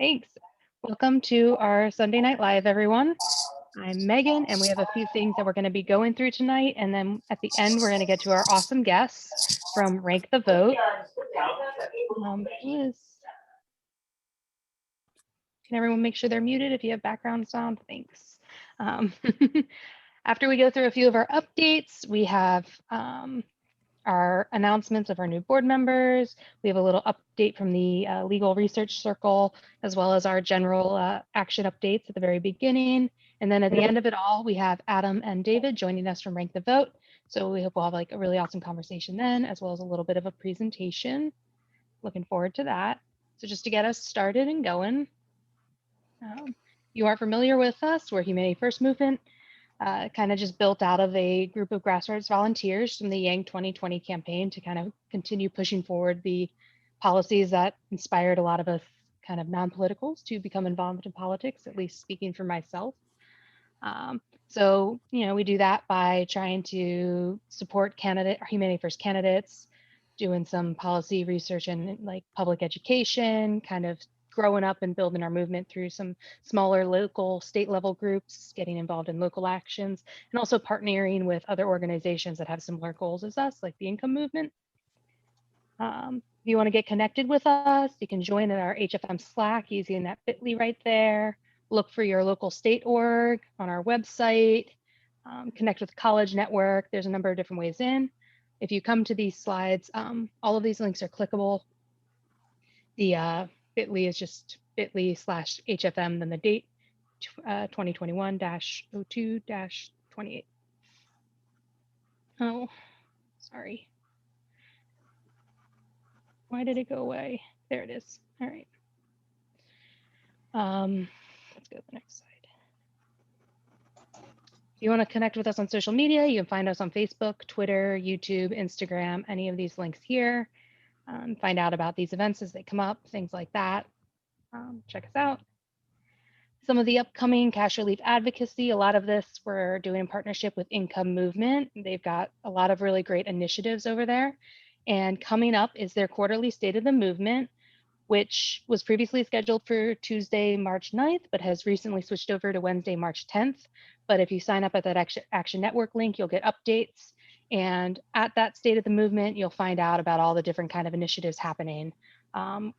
Thanks. Welcome to our Sunday Night Live, everyone. I'm Megan, and we have a few things that we're going to be going through tonight. And then at the end, we're going to get to our awesome guests from Rank the Vote. Can everyone make sure they're muted if you have background sound? Thanks. After we go through a few of our updates, we have our announcements of our new board members. We have a little update from the legal research circle, as well as our general action updates at the very beginning. And then at the end of it all, we have Adam and David joining us from Rank the Vote. So we hope we'll have like a really awesome conversation then, as well as a little bit of a presentation. Looking forward to that. So just to get us started and going, you are familiar with us. We're Humanity First Movement. Kind of just built out of a group of grassroots volunteers from the Yang 2020 campaign to kind of continue pushing forward the policies that inspired a lot of us kind of non-politicals to become involved in politics, at least speaking for myself. So, we do that by trying to support Humanity First candidates, doing some policy research and like public education, kind of growing up and building our movement through some smaller local state level groups, getting involved in local actions, and also partnering with other organizations that have similar goals as us, like the Income Movement. If you want to get connected with us, you can join in our HFM Slack using that bit.ly right there. Look for your local state org on our website, connect with the college network. There's a number of different ways in. If you come to these slides, all of these links are clickable. The bit.ly is just bit.ly/HFM, then the date 2021-02-28. Oh, sorry. Why did it go away? There it is. All right. Let's go to the next slide. If you want to connect with us on social media, you can find us on Facebook, Twitter, YouTube, Instagram, any of these links here. Find out about these events as they come up, things like that. Check us out. Some of the upcoming cash relief advocacy, a lot of this we're doing in partnership with Income Movement. They've got a lot of really great initiatives over there. And coming up is their quarterly State of the Movement, which was previously scheduled for Tuesday, March 9th, but has recently switched over to Wednesday, March 10th. But if you sign up at that Action Network link, you'll get updates. And at that State of the Movement, you'll find out about all the different kind of initiatives happening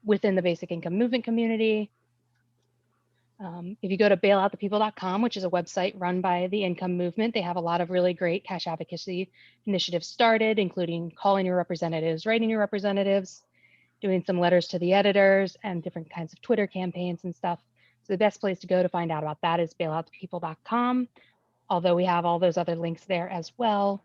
within the basic income movement community. If you go to bailoutthepeople.com, which is a website run by the Income Movement, they have a lot of really great cash advocacy initiatives started, including calling your representatives, writing your representatives, doing some letters to the editors, and different kinds of Twitter campaigns and stuff. So the best place to go to find out about that is bailoutthepeople.com, although we have all those other links there as well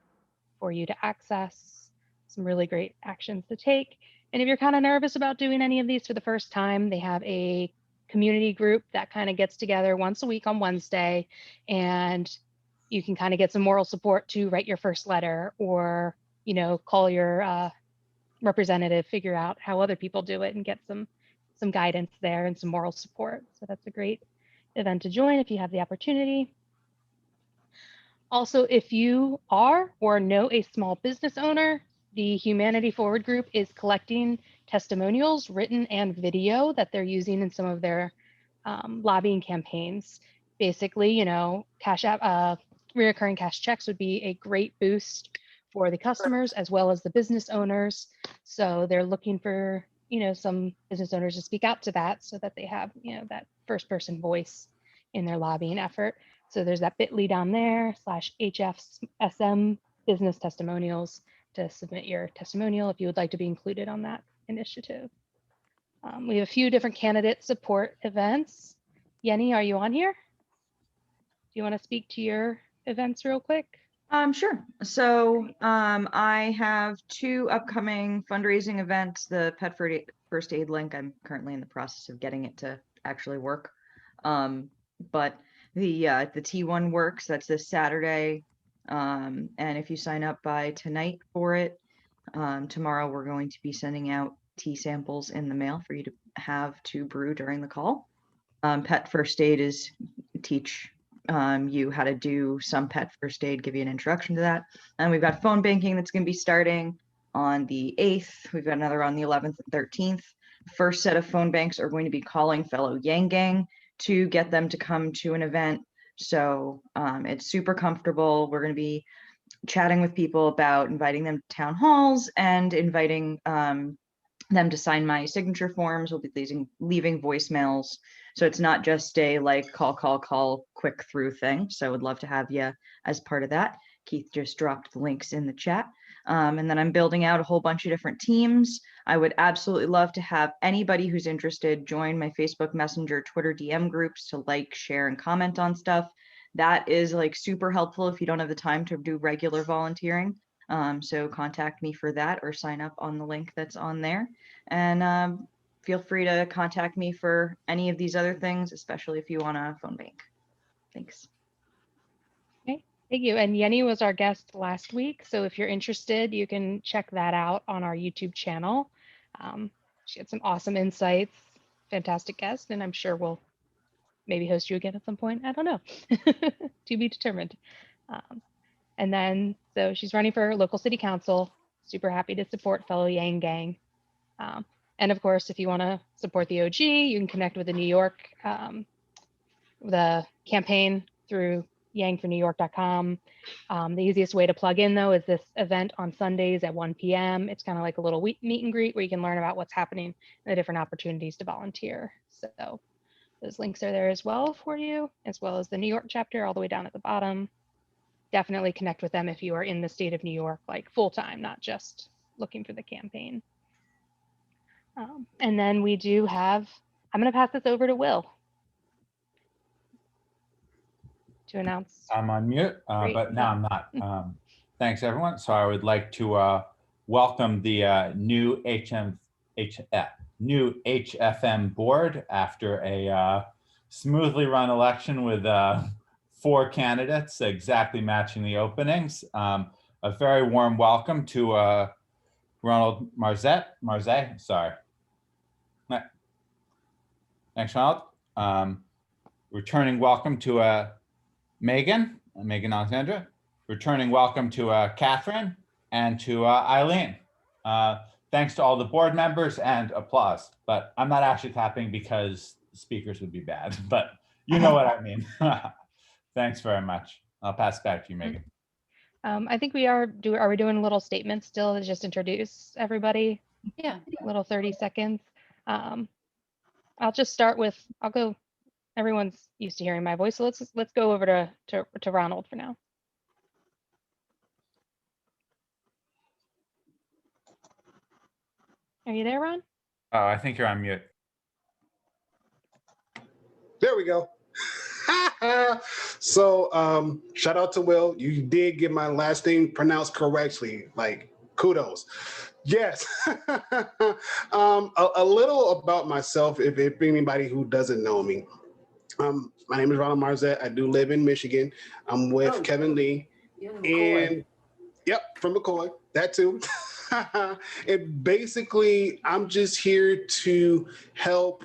for you to access. Some really great actions to take. And if you're kind of nervous about doing any of these for the first time, they have a community group that kind of gets together once a week on Wednesday, and you can kind of get some moral support to write your first letter or, call your representative, figure out how other people do it and get some guidance there and some moral support. So that's a great event to join if you have the opportunity. Also, if you are or know a small business owner, the Humanity Forward group is collecting testimonials, written and video, that they're using in some of their lobbying campaigns. Basically, reoccurring cash checks would be a great boost for the customers as well as the business owners. So they're looking for, some business owners to speak out to that so that they have, that first person voice in their lobbying effort. So there's that bit.ly down there /HFSM business testimonials to submit your testimonial if you would like to be included on that initiative. We have a few different candidate support events. Yenny, are you on here? Do you want to speak to your events real quick? Sure. So I have two upcoming fundraising events. The Pet First Aid link, I'm currently in the process of getting it to actually work. But the T1 works. That's this Saturday. And if you sign up by tonight for it, tomorrow we're going to be sending out tea samples in the mail for you to have to brew during the call. Pet First Aid is teach you how to do some pet first aid, give you an introduction to that. And we've got phone banking that's going to be starting on the 8th. We've got another on the 11th and 13th. first set of phone banks are going to be calling fellow Yang Gang to get them to come to an event. So it's super comfortable. We're going to be chatting with people about inviting them to town halls and inviting them to sign my signature forms. We'll be leaving voicemails. So it's not just a like call, quick through thing. So I would love to have you as part of that. Keith just dropped the links in the chat. And then I'm building out a whole bunch of different teams. I would absolutely love to have anybody who's interested join my Facebook Messenger, Twitter DM groups to like, share, and comment on stuff. That is like super helpful if you don't have the time to do regular volunteering. So contact me for that or sign up on the link that's on there. And feel free to contact me for any of these other things, especially if you want a phone bank. Thanks. Okay, thank you. And Yenny was our guest last week. So if you're interested, you can check that out on our YouTube channel. She had some awesome insights, fantastic guest, and I'm sure we'll maybe host you again at some point. I don't know, to be determined. And then, so she's running for local city council. Super happy to support fellow Yang Gang. And of course, if you want to support the OG, you can connect with the New York, the campaign through yangfornewyork.com. The easiest way to plug in, though, is this event on Sundays at 1 p.m. It's kind of like a little meet and greet where you can learn about what's happening and the different opportunities to volunteer. So those links are there as well for you, as well as the New York chapter all the way down at the bottom. Definitely connect with them if you are in the state of New York, like full time, not just looking for the campaign. And then we do have, I'm going to pass this over to Will to announce. I'm on mute, but now I'm not. Thanks, everyone. So I would like to welcome the new HFM board after a smoothly run election with 4 candidates exactly matching the openings. A very warm welcome to Ronald Marzet, sorry. Thanks, Ronald. Returning welcome to Megan Alexandra. Returning welcome to Catherine and to Eileen. Thanks to all the board members and applause, but I'm not actually clapping because speakers would be bad, but you know what I mean. Thanks very much. I'll pass it back to you, Megan. I think we are we doing a little statement still to just introduce everybody? Yeah. A little 30 seconds. I'll just start with, everyone's used to hearing my voice, so let's go over to Ronald for now. Are you there, Ron? Oh, I think you're on mute. There we go. So shout out to Will. You did get my last name pronounced correctly. Like, kudos. Yes. A little about myself, if anybody who doesn't know me. My name is Ronald Marzet. I do live in Michigan. I'm with Kevin Lee. And yep, from McCoy, that too. And basically, I'm just here to help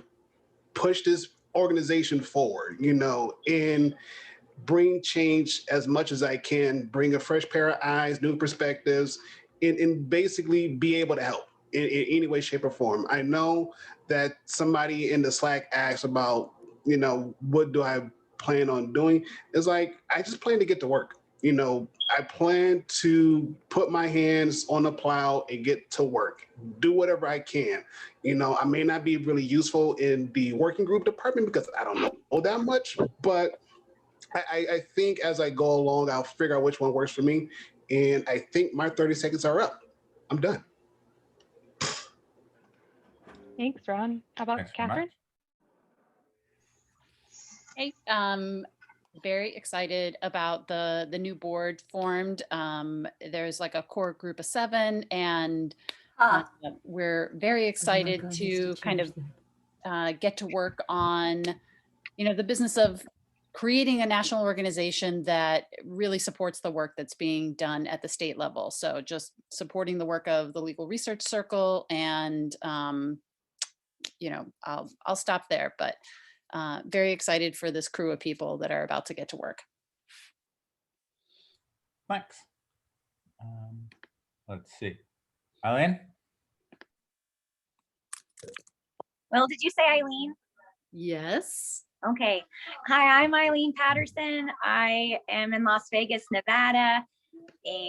push this organization forward, and bring change as much as I can, bring a fresh pair of eyes, new perspectives, and basically be able to help in any way, shape, or form. I know that somebody in the Slack asked about, what do I plan on doing? It's like, I just plan to get to work. I plan to put my hands on the plow and get to work, do whatever I can. I may not be really useful in the working group department because I don't know that much, but I think as I go along, I'll figure out which one works for me. And I think my 30 seconds are up. I'm done. Thanks, Ron. How about Thanks very Catherine? Hey, very excited about the new board formed. There's like a core group of 7, and we're very excited to kind of get to work on, the business of creating a national organization that really supports the work that's being done at the state level. So just supporting the work of the Legal Research Circle, and I'll stop there, but very excited for this crew of people that are about to get to work. Thanks. Let's see. Eileen? Will, did you say Eileen? Yes. Okay. Hi, I'm Eileen Patterson. I am in Las Vegas, Nevada,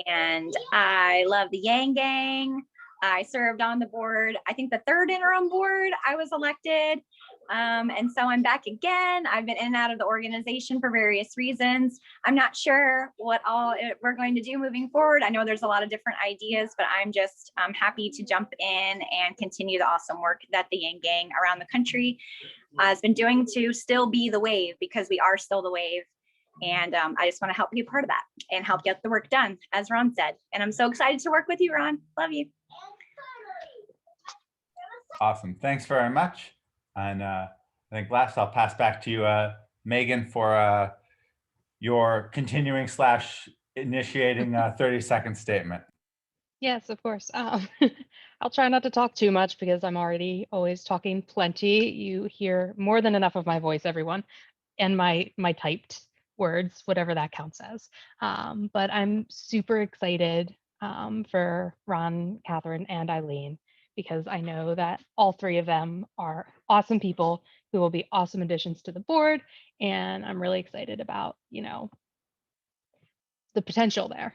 and I love the Yang Gang. I served on the board, I think the 3rd interim board I was elected. And so I'm back again. I've been in and out of the organization for various reasons. I'm not sure what all we're going to do moving forward. I know there's a lot of different ideas, but I'm just happy to jump in and continue the awesome work that the Yang Gang around the country has been doing to still be the wave, because we are still the wave. And I just want to help be a part of that and help get the work done, as Ron said. And I'm so excited to work with you, Ron. Love you. Awesome. Thanks very much. And I think last I'll pass back to you, Megan, for your continuing / initiating 30-second statement. Yes, of course. I'll try not to talk too much because I'm already always talking plenty. You hear more than enough of my voice, everyone, and my typed words, whatever that counts as. But I'm super excited for Ron, Catherine, and Eileen, because I know that all 3 of them are awesome people who will be awesome additions to the board. And I'm really excited about, the potential there.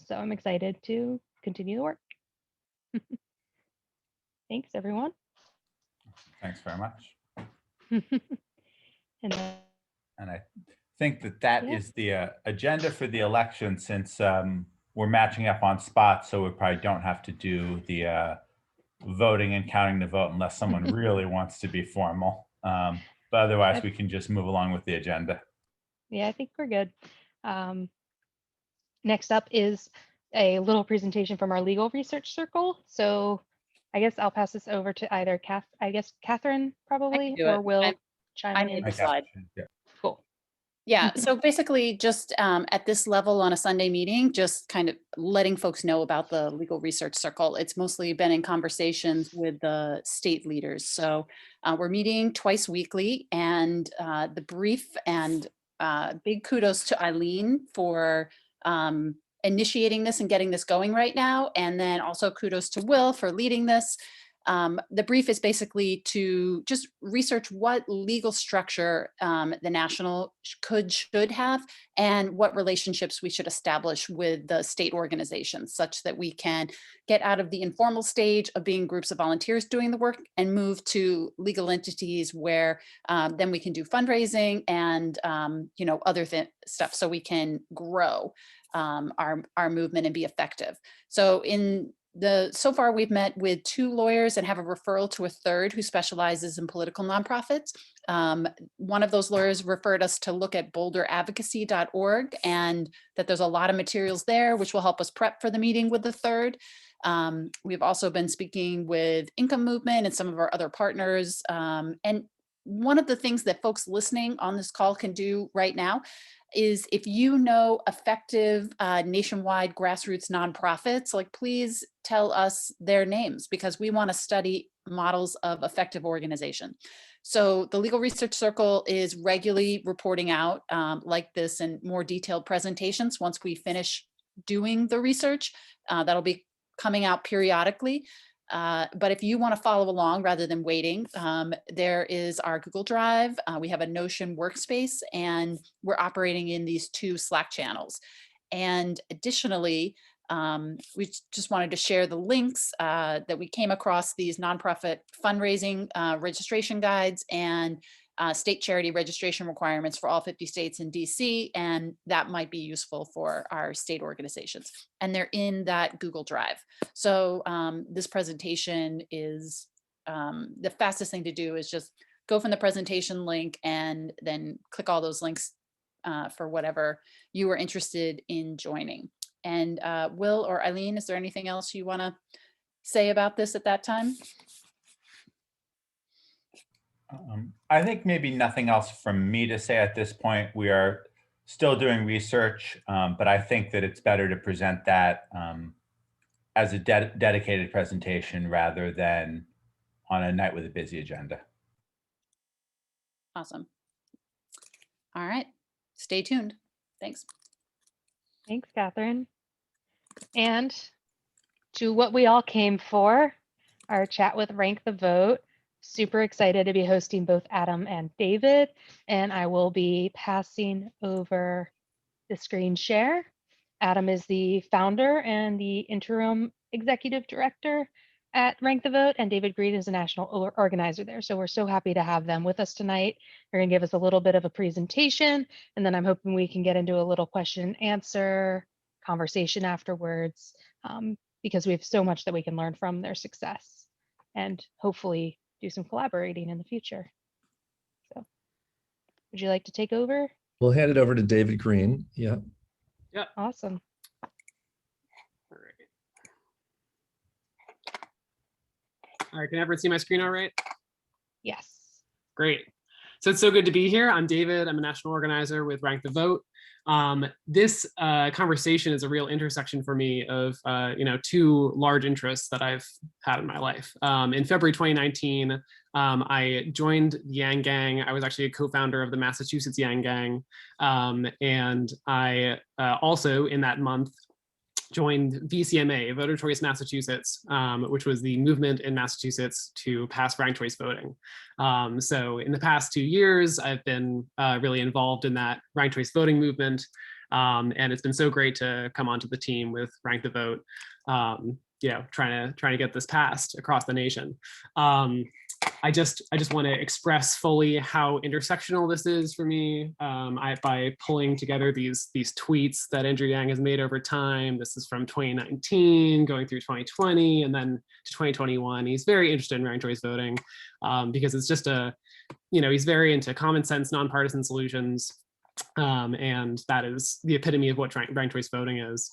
So I'm excited to continue the work. Thanks, everyone. Thanks very much. And then, And I think that Yeah. is the agenda for the election, since we're matching up on spots, so we probably don't have to do the voting and counting the vote unless someone really wants to be formal. But otherwise, we can just move along with the agenda. yeah, I think we're good. Next up is a little presentation from our legal research circle. So I guess I'll pass this over to either Catherine probably, do or it. Will I chime made in. the slide. Yeah. Cool. Yeah, so basically just at this level on a Sunday meeting, just kind of letting folks know about the legal research circle. It's mostly been in conversations with the state leaders. So we're meeting twice weekly, and the brief and big kudos to Eileen for initiating this and getting this going right now. And then also kudos to Will for leading this. The brief is basically to just research what legal structure the national should have, and what relationships we should establish with the state organizations, such that we can get out of the informal stage of being groups of volunteers doing the work and move to legal entities where then we can do fundraising and other stuff, so we can grow our movement and be effective. So so far we've met with 2 lawyers and have a referral to a 3rd who specializes in political nonprofits. One of those lawyers referred us to look at boulderadvocacy.org, and that there's a lot of materials there which will help us prep for the meeting with the 3rd. We've also been speaking with Income Movement and some of our other partners. And one of the things that folks listening on this call can do right now is, if you know effective nationwide grassroots nonprofits, please tell us their names, because we want to study models of effective organization. So the Legal Research Circle is regularly reporting out like this in more detailed presentations once we finish doing the research. That'll be coming out periodically. But if you want to follow along rather than waiting, there is our Google Drive. We have a Notion workspace, and we're operating in these 2 Slack channels. And additionally, we just wanted to share the links that we came across, these nonprofit fundraising registration guides and state charity registration requirements for all 50 states in DC, and that might be useful for our state organizations. And they're in that Google Drive. So this presentation is, the fastest thing to do is just go from the presentation link and then click all those links for whatever you are interested in joining. And Will or Eileen, is there anything else you want to say about this at that time? I think maybe nothing else from me to say at this point. We are still doing research, but I think that it's better to present that as a dedicated presentation rather than on a night with a busy agenda. Awesome. All right, stay tuned. Thanks. Thanks, Catherine. And to what we all came for, our chat with Rank the Vote. super excited to be hosting both Adam and David, and I will be passing over the screen share. Adam is the founder and the interim executive director at RankTheVote, and David Green is a national organizer there. So we're so happy to have them with us tonight. They're going to give us a little bit of a presentation, and then I'm hoping we can get into a little question and answer conversation afterwards, because we have so much that we can learn from their success and hopefully do some collaborating in the future. So would you like to take over? We'll hand it over to David Green. Yeah. Awesome. All right, can everyone see my screen all right? Yes. Great. So it's so good to be here. I'm David. I'm a national organizer with RankTheVote. This conversation is a real intersection for me of two large interests that I've had in my life. In February 2019, I joined the Yang Gang. I was actually a co-founder of the Massachusetts Yang Gang. And I also, in that month, joined VCMA, Voter Choice Massachusetts, which was the movement in Massachusetts to pass ranked choice voting. So in the past 2 years, I've been really involved in that ranked choice voting movement. And it's been so great to come onto the team with RankTheVote, trying to get this passed across the nation. I just want to express fully how intersectional this is for me by pulling together these tweets that Andrew Yang has made over time. This is from 2019, going through 2020, and then to 2021. He's very interested in ranked choice voting because it's just he's very into common sense, nonpartisan solutions. And that is the epitome of what ranked choice voting is.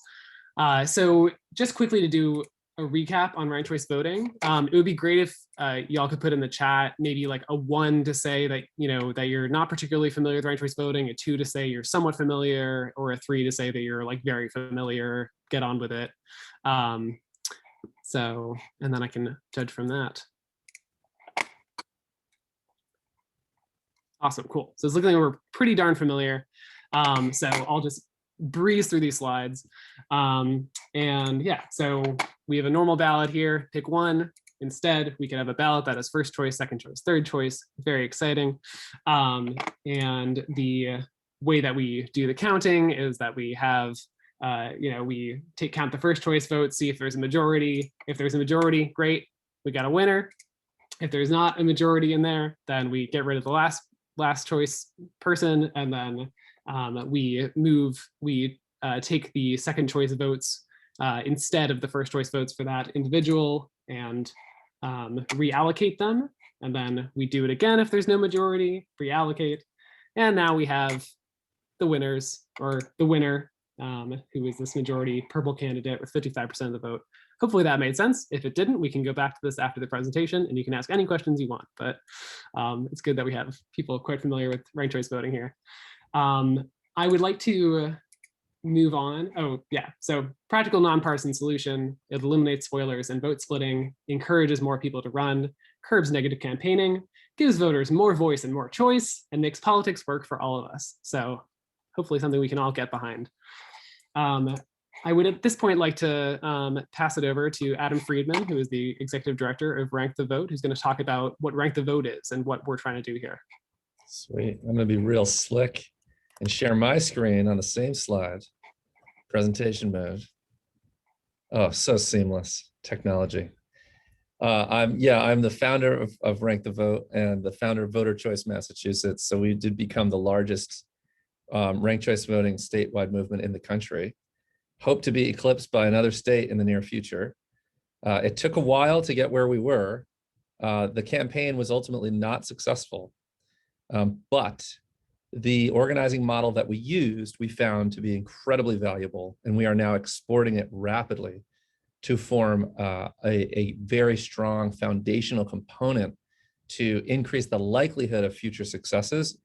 So just quickly to do a recap on ranked choice voting. It would be great if y'all could put in the chat maybe like a 1 to say that that you're not particularly familiar with ranked choice voting, a 2 to say you're somewhat familiar, or a 3 to say that you're like very familiar. Get on with it. And then I can judge from that. Awesome, cool. So it's looking like we're pretty darn familiar. So I'll just breeze through these slides. So we have a normal ballot here, pick one. Instead, we could have a ballot that is first choice, second choice, third choice, very exciting. And the way that we do the counting is that we have, we count the first choice votes, see if there's a majority. If there's a majority, great, we got a winner. If there's not a majority in there, then we get rid of the last choice person, and then we take the second choice votes instead of the first choice votes for that individual and reallocate them. And then we do it again if there's no majority, reallocate. And now we have the winners, or the winner, who is this majority purple candidate with 55% of the vote. Hopefully that made sense. If it didn't, we can go back to this after the presentation and you can ask any questions you want, but it's good that we have people quite familiar with ranked choice voting here. I would like to move on. Oh yeah, so practical nonpartisan solution. It eliminates spoilers and vote splitting, encourages more people to run, curbs negative campaigning, gives voters more voice and more choice, and makes politics work for all of us. So hopefully something we can all get behind. I would at this point like to pass it over to Adam Friedman, who is the executive director of RankTheVote, who's going to talk about what RankTheVote is and what we're trying to do here. Sweet. I'm going to be real slick and share my screen on the same slide. Presentation mode. Oh, so seamless technology. I'm the founder of RankTheVote and the founder of Voter Choice Massachusetts. So we did become the largest ranked choice voting statewide movement in the country. Hope to be eclipsed by another state in the near future. It took a while to get where we were. The campaign was ultimately not successful, but the organizing model that we used, we found to be incredibly valuable, and we are now exporting it rapidly to form a very strong foundational component to increase the likelihood of future successes,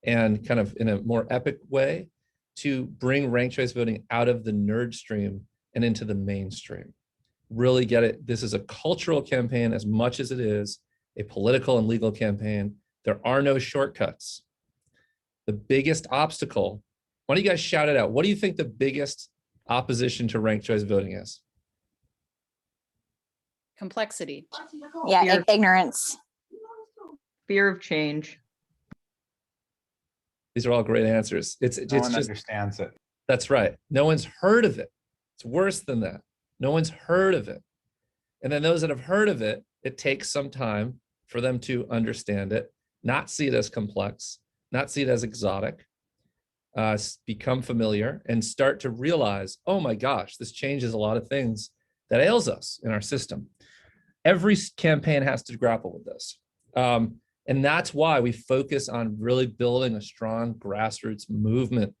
and kind of in a more epic way to bring ranked choice voting out of the nerd stream and into the mainstream. Really get it. This is a cultural campaign as much as it is a political and legal campaign. There are no shortcuts. The biggest obstacle, why don't you guys shout it out? What do you think the biggest opposition to ranked choice voting is? Complexity. Yeah, ignorance. Fear of change. These are all great answers. No It's one just, understands it. that's right. No one's heard of it. It's worse than that. No one's heard of it. And then those that have heard of it, it takes some time for them to understand it, not see it as complex, not see it as exotic, become familiar and start to realize, oh my gosh, this changes a lot of things that ails us in our system. Every campaign has to grapple with this. And that's why we focus on really building a strong grassroots movement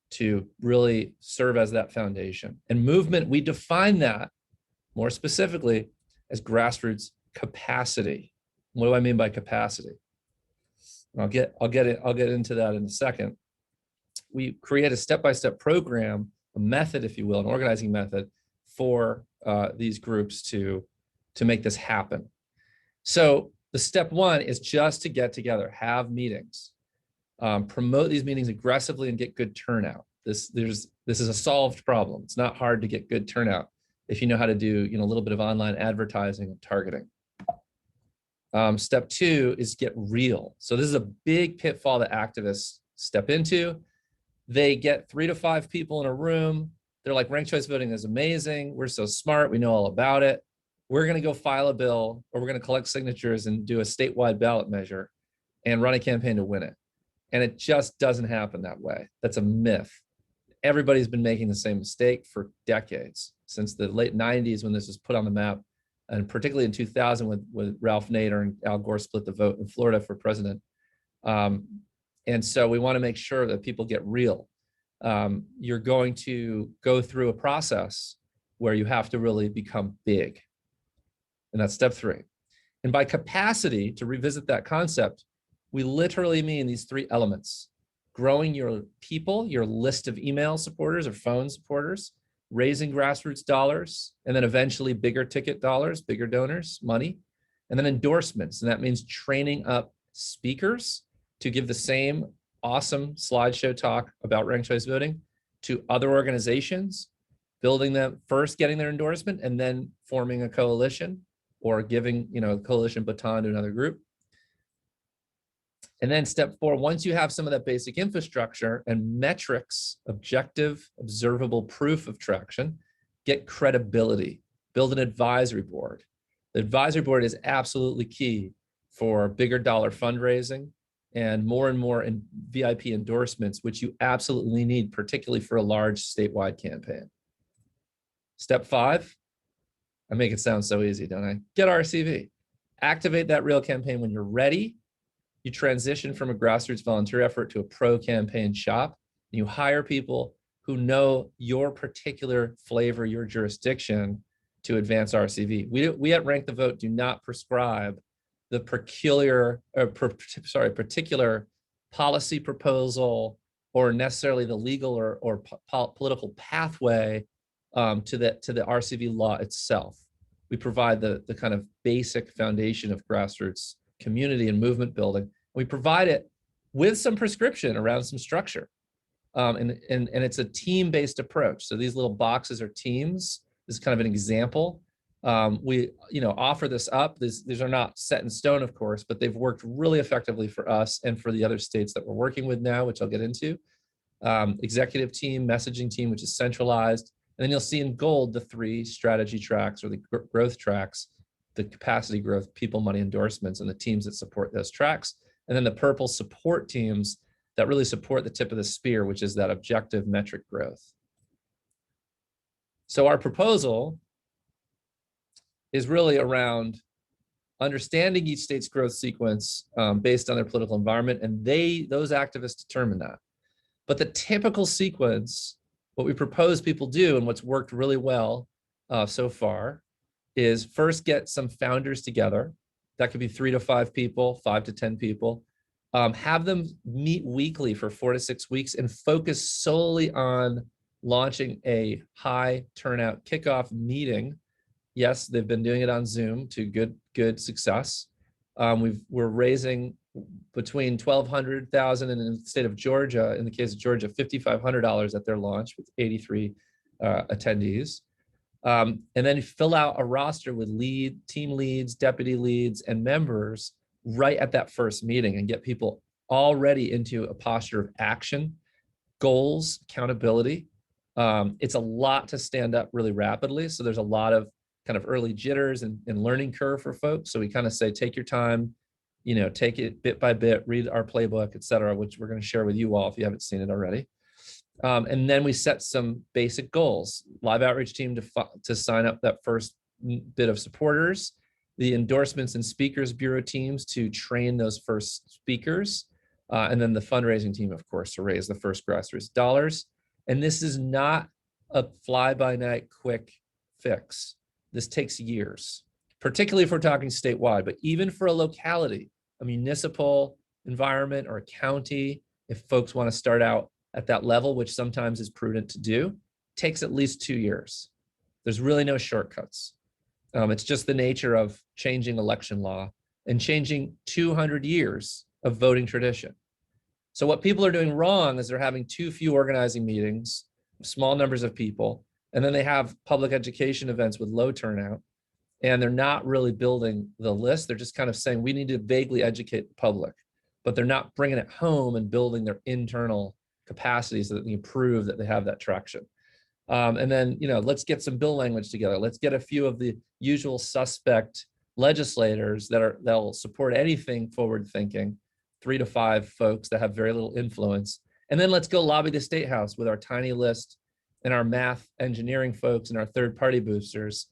to really serve as that foundation. And movement, we define that more specifically as grassroots capacity. What do I mean by capacity? I'll get into that in a second. We create a step-by-step program, a method, if you will, an organizing method for these groups to make this happen. So the step one is just to get together, have meetings, promote these meetings aggressively and get good turnout. This is a solved problem. It's not hard to get good turnout if you know how to do a little bit of online advertising and targeting. Step two is get real. So this is a big pitfall that activists step into. They get 3 to 5 people in a room. They're like, ranked choice voting is amazing. We're so smart. We know all about it. We're going to go file a bill, or we're going to collect signatures and do a statewide ballot measure and run a campaign to win it. And it just doesn't happen that way. That's a myth. Everybody's been making the same mistake for decades, since the late 90s when this was put on the map, and particularly in 2000 with Ralph Nader and Al Gore split the vote in Florida for president. And so we want to make sure that people get real. You're going to go through a process where you have to really become big. And that's step 3. And by capacity, to revisit that concept, we literally mean these 3 elements: growing your people, your list of email supporters or phone supporters, raising grassroots dollars, and then eventually bigger ticket dollars, bigger donors, money, and then endorsements. And that means training up speakers to give the same awesome slideshow talk about ranked choice voting to other organizations, building them first, getting their endorsement, and then forming a coalition or giving a coalition baton to another group. And then step 4, once you have some of that basic infrastructure and metrics, objective, observable proof of traction, get credibility, build an advisory board. The advisory board is absolutely key for bigger dollar fundraising and more in VIP endorsements, which you absolutely need, particularly for a large statewide campaign. Step 5, I make it sound so easy, don't I? Get RCV. Activate that real campaign when you're ready. You transition from a grassroots volunteer effort to a pro campaign shop. And you hire people who know your particular flavor, your jurisdiction, to advance RCV. We at Rank the Vote do not prescribe the particular policy proposal or necessarily the legal or political pathway to the RCV law itself. We provide the kind of basic foundation of grassroots community and movement building. We provide it with some prescription around some structure. And it's a team-based approach. So these little boxes are teams. This is kind of an example. We offer this up. These are not set in stone, of course, but they've worked really effectively for us and for the other states that we're working with now, which I'll get into. Executive team, messaging team, which is centralized. And then you'll see in gold the 3 strategy tracks or the growth tracks, the capacity growth, people, money, endorsements, and the teams that support those tracks. And then the purple support teams that really support the tip of the spear, which is that objective metric growth. So our proposal is really around understanding each state's growth sequence based on their political environment, and those activists determine that. But the typical sequence, what we propose people do and what's worked really well so far is first get some founders together. That could be 3 to 5 people, 5 to 10 people. Have them meet weekly for 4 to 6 weeks and focus solely on launching a high turnout kickoff meeting. Yes, they've been doing it on Zoom to good success. We're raising between $1,200, $1,000 and in the state of Georgia, in the case of Georgia, $5,500 at their launch with 83 attendees. And then fill out a roster with team leads, deputy leads, and members right at that first meeting and get people already into a posture of action, goals, accountability. It's a lot to stand up really rapidly. So there's a lot of kind of early jitters and learning curve for folks. So we kind of say, take your time, take it bit by bit, read our playbook, et cetera, which we're going to share with you all if you haven't seen it already. And then we set some basic goals. Live outreach team to sign up that first bit of supporters, the endorsements and speakers bureau teams to train those first speakers, and then the fundraising team, of course, to raise the first grassroots dollars. And this is not a fly-by-night quick fix. This takes years, particularly if we're talking statewide, but even for a locality, a municipal environment or a county, if folks want to start out at that level, which sometimes is prudent to do, takes at least 2 years. There's really no shortcuts. It's just the nature of changing election law and changing 200 years of voting tradition. So what people are doing wrong is they're having too few organizing meetings, small numbers of people, and then they have public education events with low turnout, and they're not really building the list. They're just kind of saying, we need to vaguely educate the public, but they're not bringing it home and building their internal capacities so that they can prove that they have that traction. And then, let's get some bill language together. Let's get a few of the usual suspect legislators that'll support anything forward thinking, 3 to 5 folks that have very little influence. And then let's go lobby the State House with our tiny list and our math engineering folks and our third-party boosters.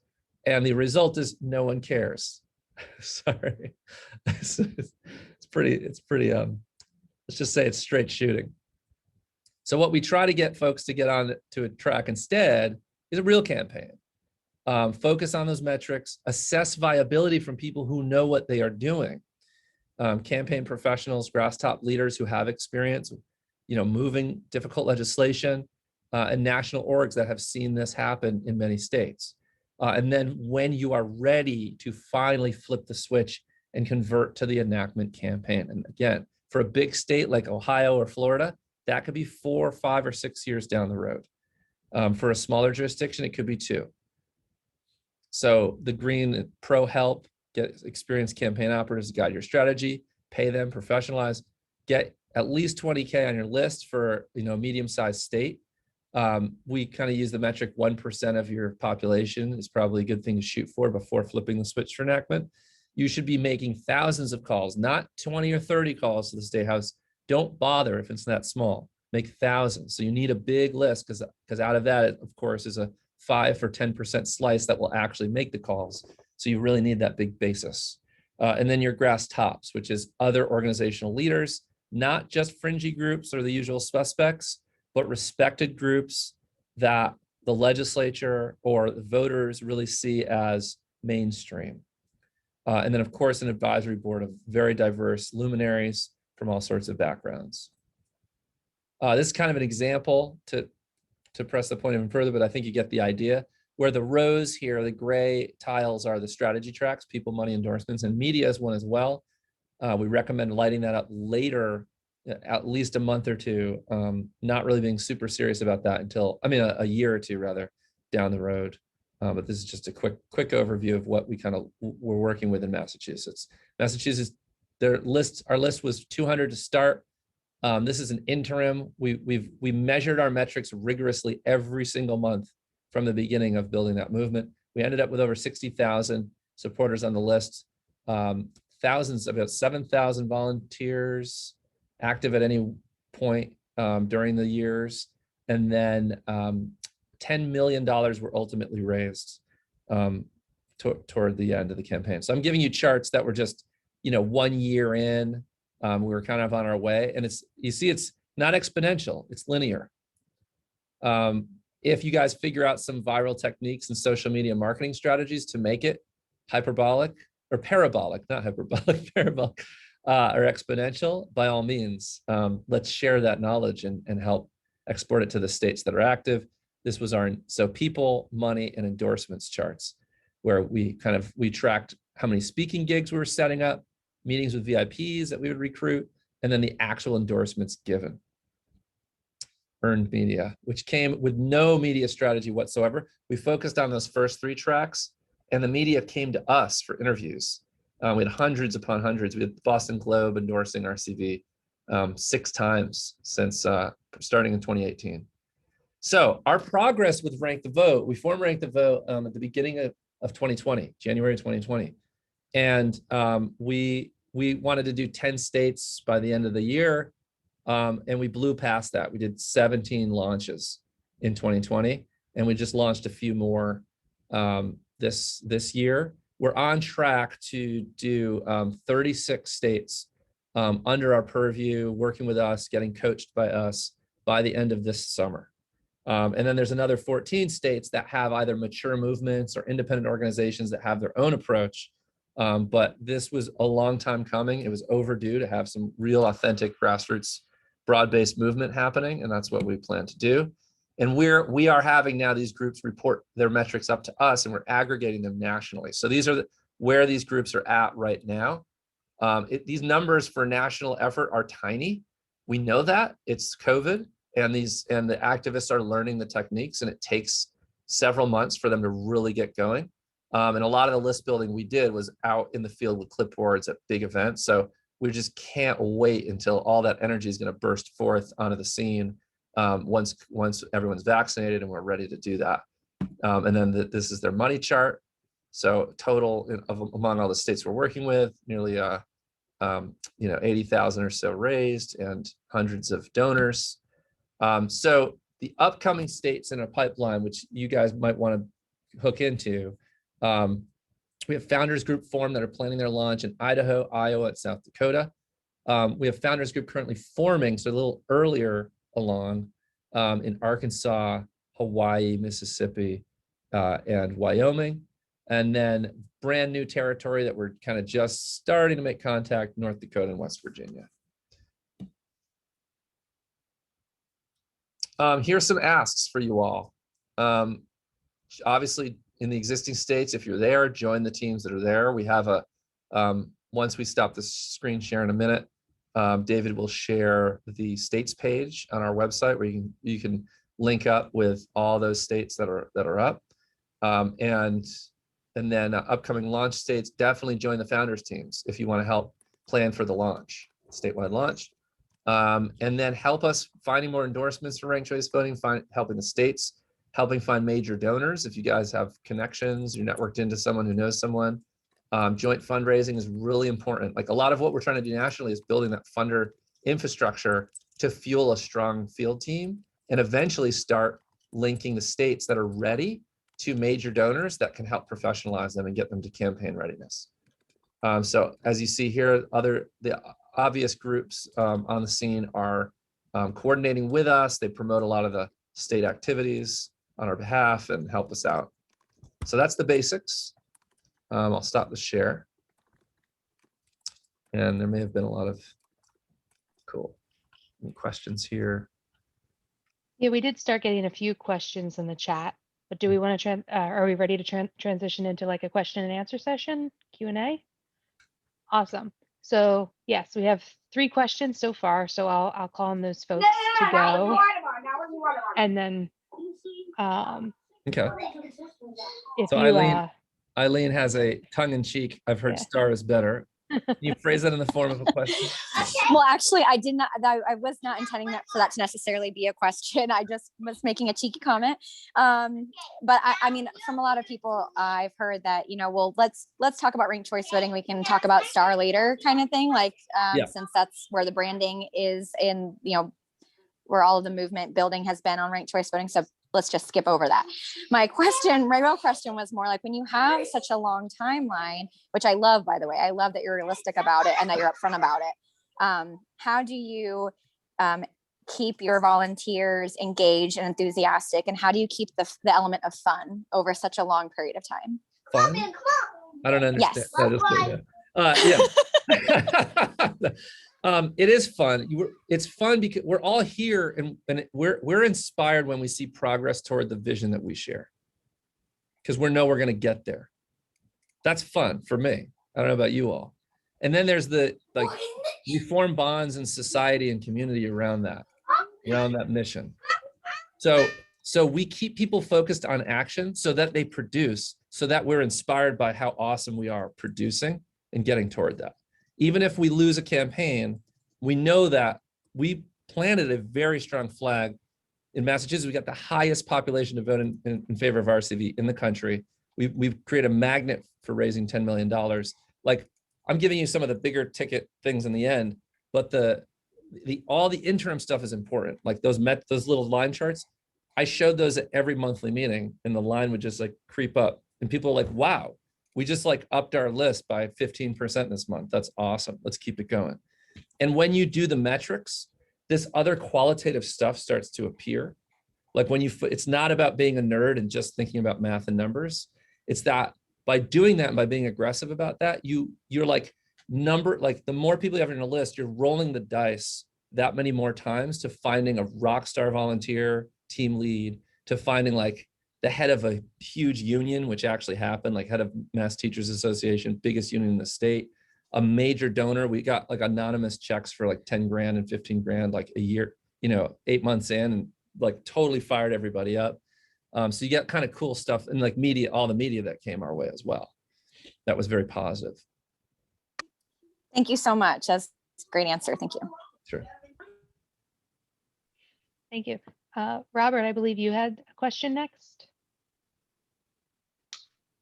And the result is no one cares. Sorry. It's pretty, let's just say it's straight shooting. So what we try to get folks to get on to a track instead is a real campaign. Focus on those metrics, assess viability from people who know what they are doing. Campaign professionals, grass top leaders who have experience, moving difficult legislation, and national orgs that have seen this happen in many states. And then when you are ready to finally flip the switch and convert to the enactment campaign. And again, for a big state like Ohio or Florida, that could be 4, 5, or 6 years down the road. For a smaller jurisdiction, it could be 2. So the green pro help, get experienced campaign operatives to guide your strategy, pay them, professionalize, get at least 20K on your list for a medium-sized state. We kind of use the metric 1% of your population is probably a good thing to shoot for before flipping the switch for enactment. You should be making thousands of calls, not 20 or 30 calls to the State House. Don't bother if it's that small. Make thousands. So you need a big list because out of that, of course, is a 5 or 10% slice that will actually make the calls. So you really need that big basis. And then your grass tops, which is other organizational leaders, not just fringy groups or the usual suspects, but respected groups that the legislature or the voters really see as mainstream. And then, of course, an advisory board of very diverse luminaries from all sorts of backgrounds. This is kind of an example to press the point even further, but I think you get the idea. Where the rows here, the gray tiles are the strategy tracks, people, money, endorsements, and media is one as well. We recommend lighting that up later, at least a month or 2, not really being super serious about that until, a year or 2 rather, down the road. But this is just a quick overview of what we kind of were working with in Massachusetts. Massachusetts, our list was 200 to start. This is an interim. We measured our metrics rigorously every single month from the beginning of building that movement. We ended up with over 60,000 supporters on the list, thousands, about 7,000 volunteers active at any point during the years. And then $10 million were ultimately raised toward the end of the campaign. So I'm giving you charts that were just, 1 year in. We were kind of on our way, and you see it's not exponential, it's linear. If you guys figure out some viral techniques and social media marketing strategies to make it hyperbolic or parabolic, not hyperbolic, parabolic, or exponential, by all means, let's share that knowledge and help export it to the states that are active. This was so people, money, and endorsements charts, where we tracked how many speaking gigs we were setting up, meetings with VIPs that we would recruit, and then the actual endorsements given. Earned media, which came with no media strategy whatsoever. We focused on those first 3 tracks, and the media came to us for interviews. We had hundreds upon hundreds. We had the Boston Globe endorsing RCV 6 times since starting in 2018. So our progress with Rank the Vote, we formed Rank the Vote at the beginning of 2020, January 2020. And we wanted to do 10 states by the end of the year. And we blew past that. We did 17 launches in 2020, and we just launched a few more this year. We're on track to do 36 states under our purview, working with us, getting coached by us by the end of this summer. And then there's another 14 states that have either mature movements or independent organizations that have their own approach. But this was a long time coming. It was overdue to have some real authentic grassroots broad-based movement happening, and that's what we plan to do. And we are having now these groups report their metrics up to us, and we're aggregating them nationally. So these are where these groups are at right now. These numbers for national effort are tiny. We know that it's COVID, and the activists are learning the techniques, and it takes several months for them to really get going. And a lot of the list building we did was out in the field with clipboards at big events. So we just can't wait until all that energy is going to burst forth onto the scene once everyone's vaccinated and we're ready to do that. And then this is their money chart. So total among all the states we're working with, nearly 80,000 or so raised and hundreds of donors. So the upcoming states in our pipeline, which you guys might want to hook into, we have founders group formed that are planning their launch in Idaho, Iowa, and South Dakota. We have founders group currently forming, so a little earlier along, in Arkansas, Hawaii, Mississippi, and Wyoming. And then brand new territory that we're kind of just starting to make contact, North Dakota and West Virginia. Here's some asks for you all. Obviously, in the existing states, if you're there, join the teams that are there. We have once we stop the screen share in a minute, David will share the states page on our website where you can link up with all those states that are up. And then upcoming launch states, definitely join the founders teams if you want to help plan for the launch, statewide launch. And then help us finding more endorsements for ranked choice voting, helping the states, helping find major donors. If you guys have connections, you're networked into someone who knows someone. Joint fundraising is really important. Like a lot of what we're trying to do nationally is building that funder infrastructure to fuel a strong field team and eventually start linking the states that are ready to major donors that can help professionalize them and get them to campaign readiness. So as you see here, the obvious groups on the scene are coordinating with us. They promote a lot of the state activities on our behalf and help us out. So that's the basics. I'll stop the share. And there may have been a lot of any questions here. Yeah, we did start getting a few questions in the chat, but do we want to, are we ready to transition into like a question and answer session, Q&A? Awesome. So yes, we have 3 questions so far. So I'll call on those folks to go. And then, Okay. if So you, Eileen has a tongue-in-cheek, I've heard star is better. Can you phrase that in the form of a question? Well, actually, I did not. I was not intending for that to necessarily be a question. I just was making a cheeky comment. But I mean, from a lot of people, I've heard that well, let's talk about ranked choice voting. We can talk about star later, kind of thing. Like, since that's where the branding is, in where all of the movement building has been on ranked choice voting. So let's just skip over that. My real question was more like, when you have such a long timeline, which I love, by the way, I love that you're realistic about it and that you're upfront about it. How do you keep your volunteers engaged and enthusiastic? And how do you keep the element of fun over such a long period of time? Fun? I don't understand. Yes. It is fun. It's fun because we're all here and we're inspired when we see progress toward the vision that we share, because we know we're going to get there. That's fun for me. I don't know about you all. And then there's we form bonds in society and community around that mission. So we keep people focused on action so that they produce, so that we're inspired by how awesome we are producing and getting toward that. Even if we lose a campaign, we know that we planted a very strong flag. In Massachusetts, we got the highest population to vote in favor of RCV in the country. We've created a magnet for raising $10 million. Like, I'm giving you some of the bigger ticket things in the end, but all the interim stuff is important. Like those little line charts, I showed those at every monthly meeting, and the line would just like creep up, and people are like, wow, we just like upped our list by 15% this month. That's awesome. Let's keep it going. And when you do the metrics, this other qualitative stuff starts to appear. Like when it's not about being a nerd and just thinking about math and numbers. It's that by doing that and by being aggressive about that, you're like the more people you have on your list, you're rolling the dice that many more times to finding a rock star volunteer, team lead, to finding like the head of a huge union, which actually happened, like head of Mass Teachers Association, biggest union in the state, a major donor. We got like anonymous checks for like 10 grand and 15 grand, like a year, 8 months in, and like totally fired everybody up. So you get kind of cool stuff, and like media, all the media that came our way as well. That was very positive. Thank you so much. That's a great answer. Thank you. Sure. Thank you. Robert, I believe you had a question next.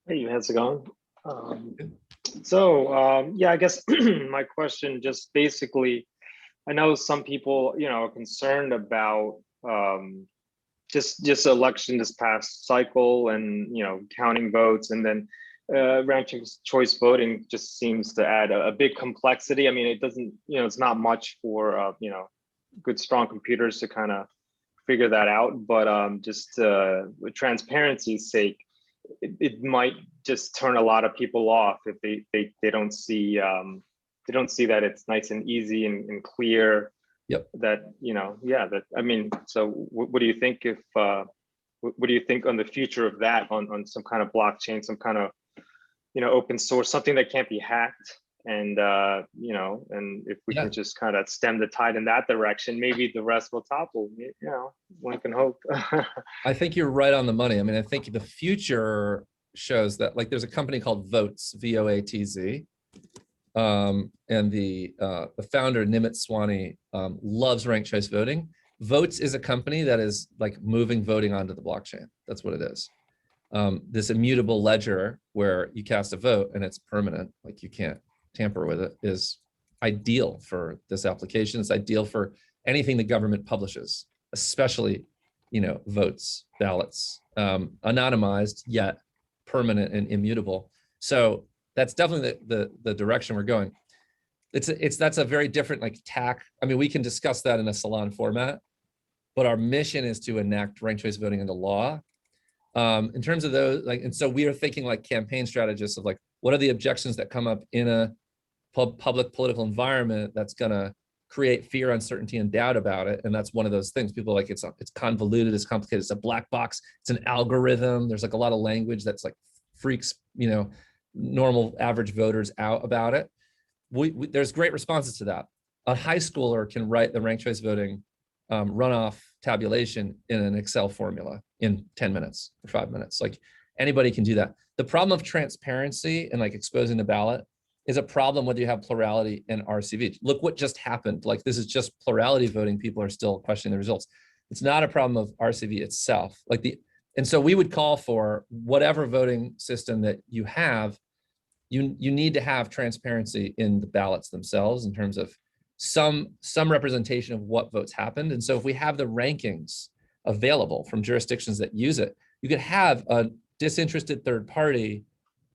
Hey, how's it going? Yeah, I guess my question just basically, I know some people, are concerned about just election this past cycle and, counting votes, and then ranked choice voting just seems to add a big complexity. I mean, it doesn't, it's not much for, good, strong computers to kind of figure that out, but just with transparency's sake, it might just turn a lot of people off if they don't see that it's nice and easy and clear. Yep. That that, I mean, so what do you think what do you think on the future of that on some kind of blockchain, some kind of open source, something that can't be hacked, and and if we can just kind of stem the tide in that direction, maybe the rest will topple. One can hope. I think you're right on the money. I mean, I think the future shows that, like, there's a company called Votes, VOATZ, and the founder, Nimit Sawhney, loves ranked choice voting. Votes is a company that is like moving voting onto the blockchain. That's what it is. This immutable ledger where you cast a vote and it's permanent, like you can't tamper with it, is ideal for this application. It's ideal for anything the government publishes, especially, votes, ballots, anonymized yet permanent and immutable. So that's definitely the direction we're going. That's a very different like tack. I mean, we can discuss that in a salon format, but our mission is to enact ranked choice voting into law. In terms of those, like, and so we are thinking like campaign strategists of like, what are the objections that come up in a public political environment that's gonna create fear, uncertainty, and doubt about it. And that's one of those things. People are like, it's convoluted, it's complicated, it's a black box, it's an algorithm. There's like a lot of language that's like freaks, normal average voters out about it. There's great responses to that. A high schooler can write the ranked choice voting runoff tabulation in an Excel formula in 10 minutes or 5 minutes. Like, anybody can do that. The problem of transparency and like exposing the ballot is a problem whether you have plurality and RCV. Look what just happened. Like, this is just plurality voting. People are still questioning the results. It's not a problem of RCV itself. And so we would call for whatever voting system that you have, you need to have transparency in the ballots themselves in terms of some representation of what votes happened. And so if we have the rankings available from jurisdictions that use it, you could have a disinterested third party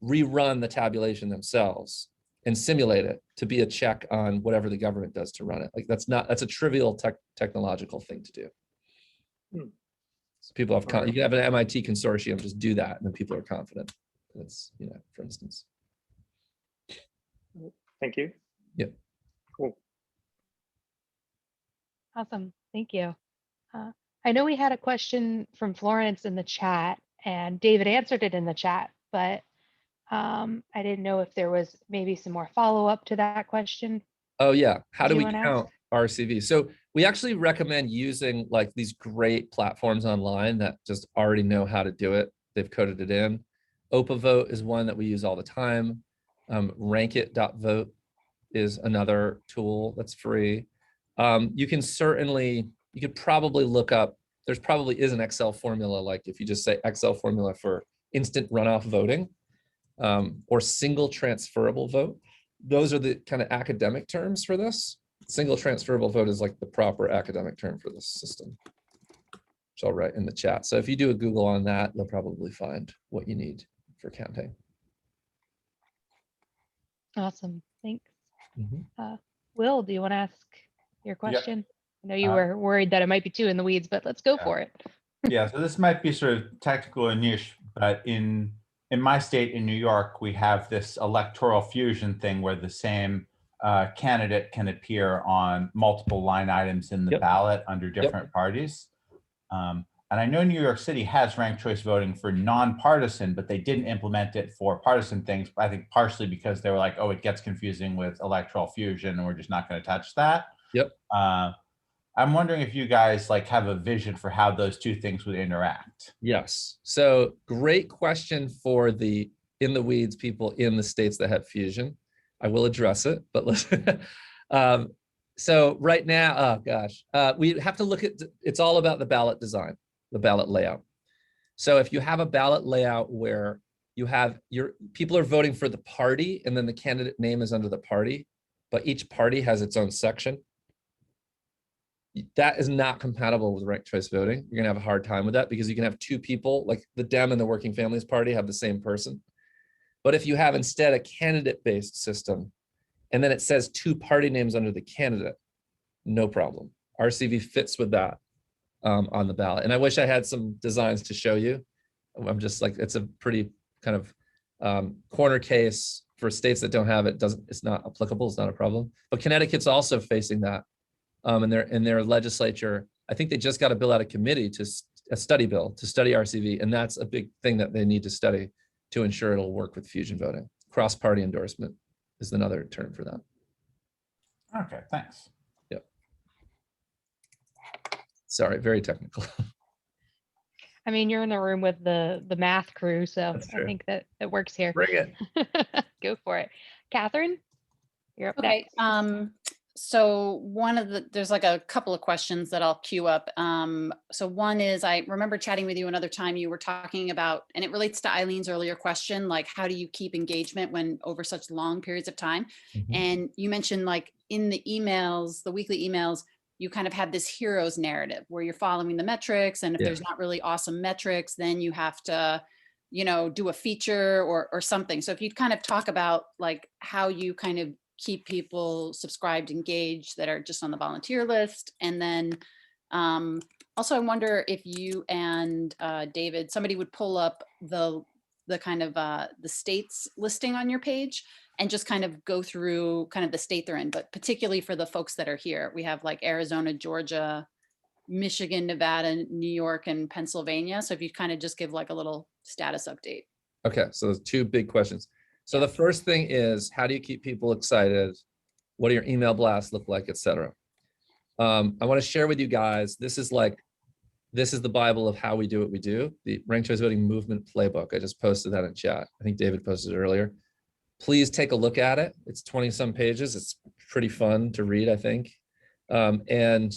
rerun the tabulation themselves and simulate it to be a check on whatever the government does to run it. Like, that's a trivial technological thing to do. So people have, you can have an MIT consortium just do that, and then people are confident. That's, for instance. Thank you. Yep. Cool. Awesome. Thank you. I know we had a question from Florence in the chat, and David answered it in the chat, but I didn't know if there was maybe some more follow-up to that question. Oh yeah, how do we Anyone count RCV? So we actually recommend using like these great platforms online that just already know how to do it. They've coded it in. OpaVote is one that we use all the time. Rankit.vote is another tool that's free. You could probably look up, there's probably is an Excel formula, like if you just say Excel formula for instant runoff voting, or single transferable vote. Those are the kind of academic terms for this. Single transferable vote is like the proper academic term for this system, which I'll write in the chat. So if you do a Google on that, you'll probably find what you need for counting. Awesome. Thanks. Mhm. Will, do you want to ask your question? I know you were worried that it might be too in the weeds, but let's go for it. Yeah, so this might be sort of technical and niche, but in my state, in New York, we have this electoral fusion thing where the same candidate can appear on multiple line items in the ballot under different parties. And I know New York City has ranked choice voting for nonpartisan, but they didn't implement it for partisan things. I think partially because they were like, oh, it gets confusing with electoral fusion, and we're just not going to touch that. Yep. I'm wondering if you guys like have a vision for how those two things would interact. Yes. So great question for the in the weeds people in the states that have fusion. I will address it, but listen. So right now, oh gosh, we have to look at, it's all about the ballot design, the ballot layout. So if you have a ballot layout where you have people are voting for the party and then the candidate name is under the party, but each party has its own section, that is not compatible with ranked choice voting. You're gonna have a hard time with that because you can have two people, like the Dem and the Working Families Party have the same person. But if you have instead a candidate-based system, and then it says two party names under the candidate, no problem. RCV fits with that on the ballot. And I wish I had some designs to show you. I'm just like, it's a pretty kind of corner case for states that don't have it. It's not applicable, it's not a problem. But Connecticut's also facing that. In their legislature, I think they just got a bill out of committee a study bill to study RCV. And that's a big thing that they need to study to ensure it'll work with fusion voting. Cross-party endorsement is another term for that. Okay, thanks. Yep. Sorry, very technical. I mean, you're in the room with the math crew, so I think that it works here. Bring it. Go for it. Catherine, you're up Okay. next. So there's like a couple of questions that I'll queue up. So one is, I remember chatting with you another time, you were talking about, and it relates to Eileen's earlier question, like how do you keep engagement when over such long periods of time? Mhm. And you mentioned like in the emails, the weekly emails, you kind of have this hero's narrative where you're following the metrics. And if there's not really awesome metrics, then you have to, do a feature or something. So if you'd kind of talk about like how you kind of keep people subscribed, engaged that are just on the volunteer list. And then also I wonder if you and David, somebody would pull up the kind of the states listing on your page and just kind of go through kind of the state they're in, but particularly for the folks that are here. We have like Arizona, Georgia, Michigan, Nevada, New York, and Pennsylvania. So if you kind of just give like a little status update. Okay, so there's two big questions. So the first thing is, how do you keep people excited? What do your email blasts look like, et cetera? I want to share with you guys, this is the Bible of how we do what we do, the Ranked Choice Voting Movement Playbook. I just posted that in chat. I think David posted it earlier. Please take a look at it. It's 20 some pages. It's pretty fun to read, I think. And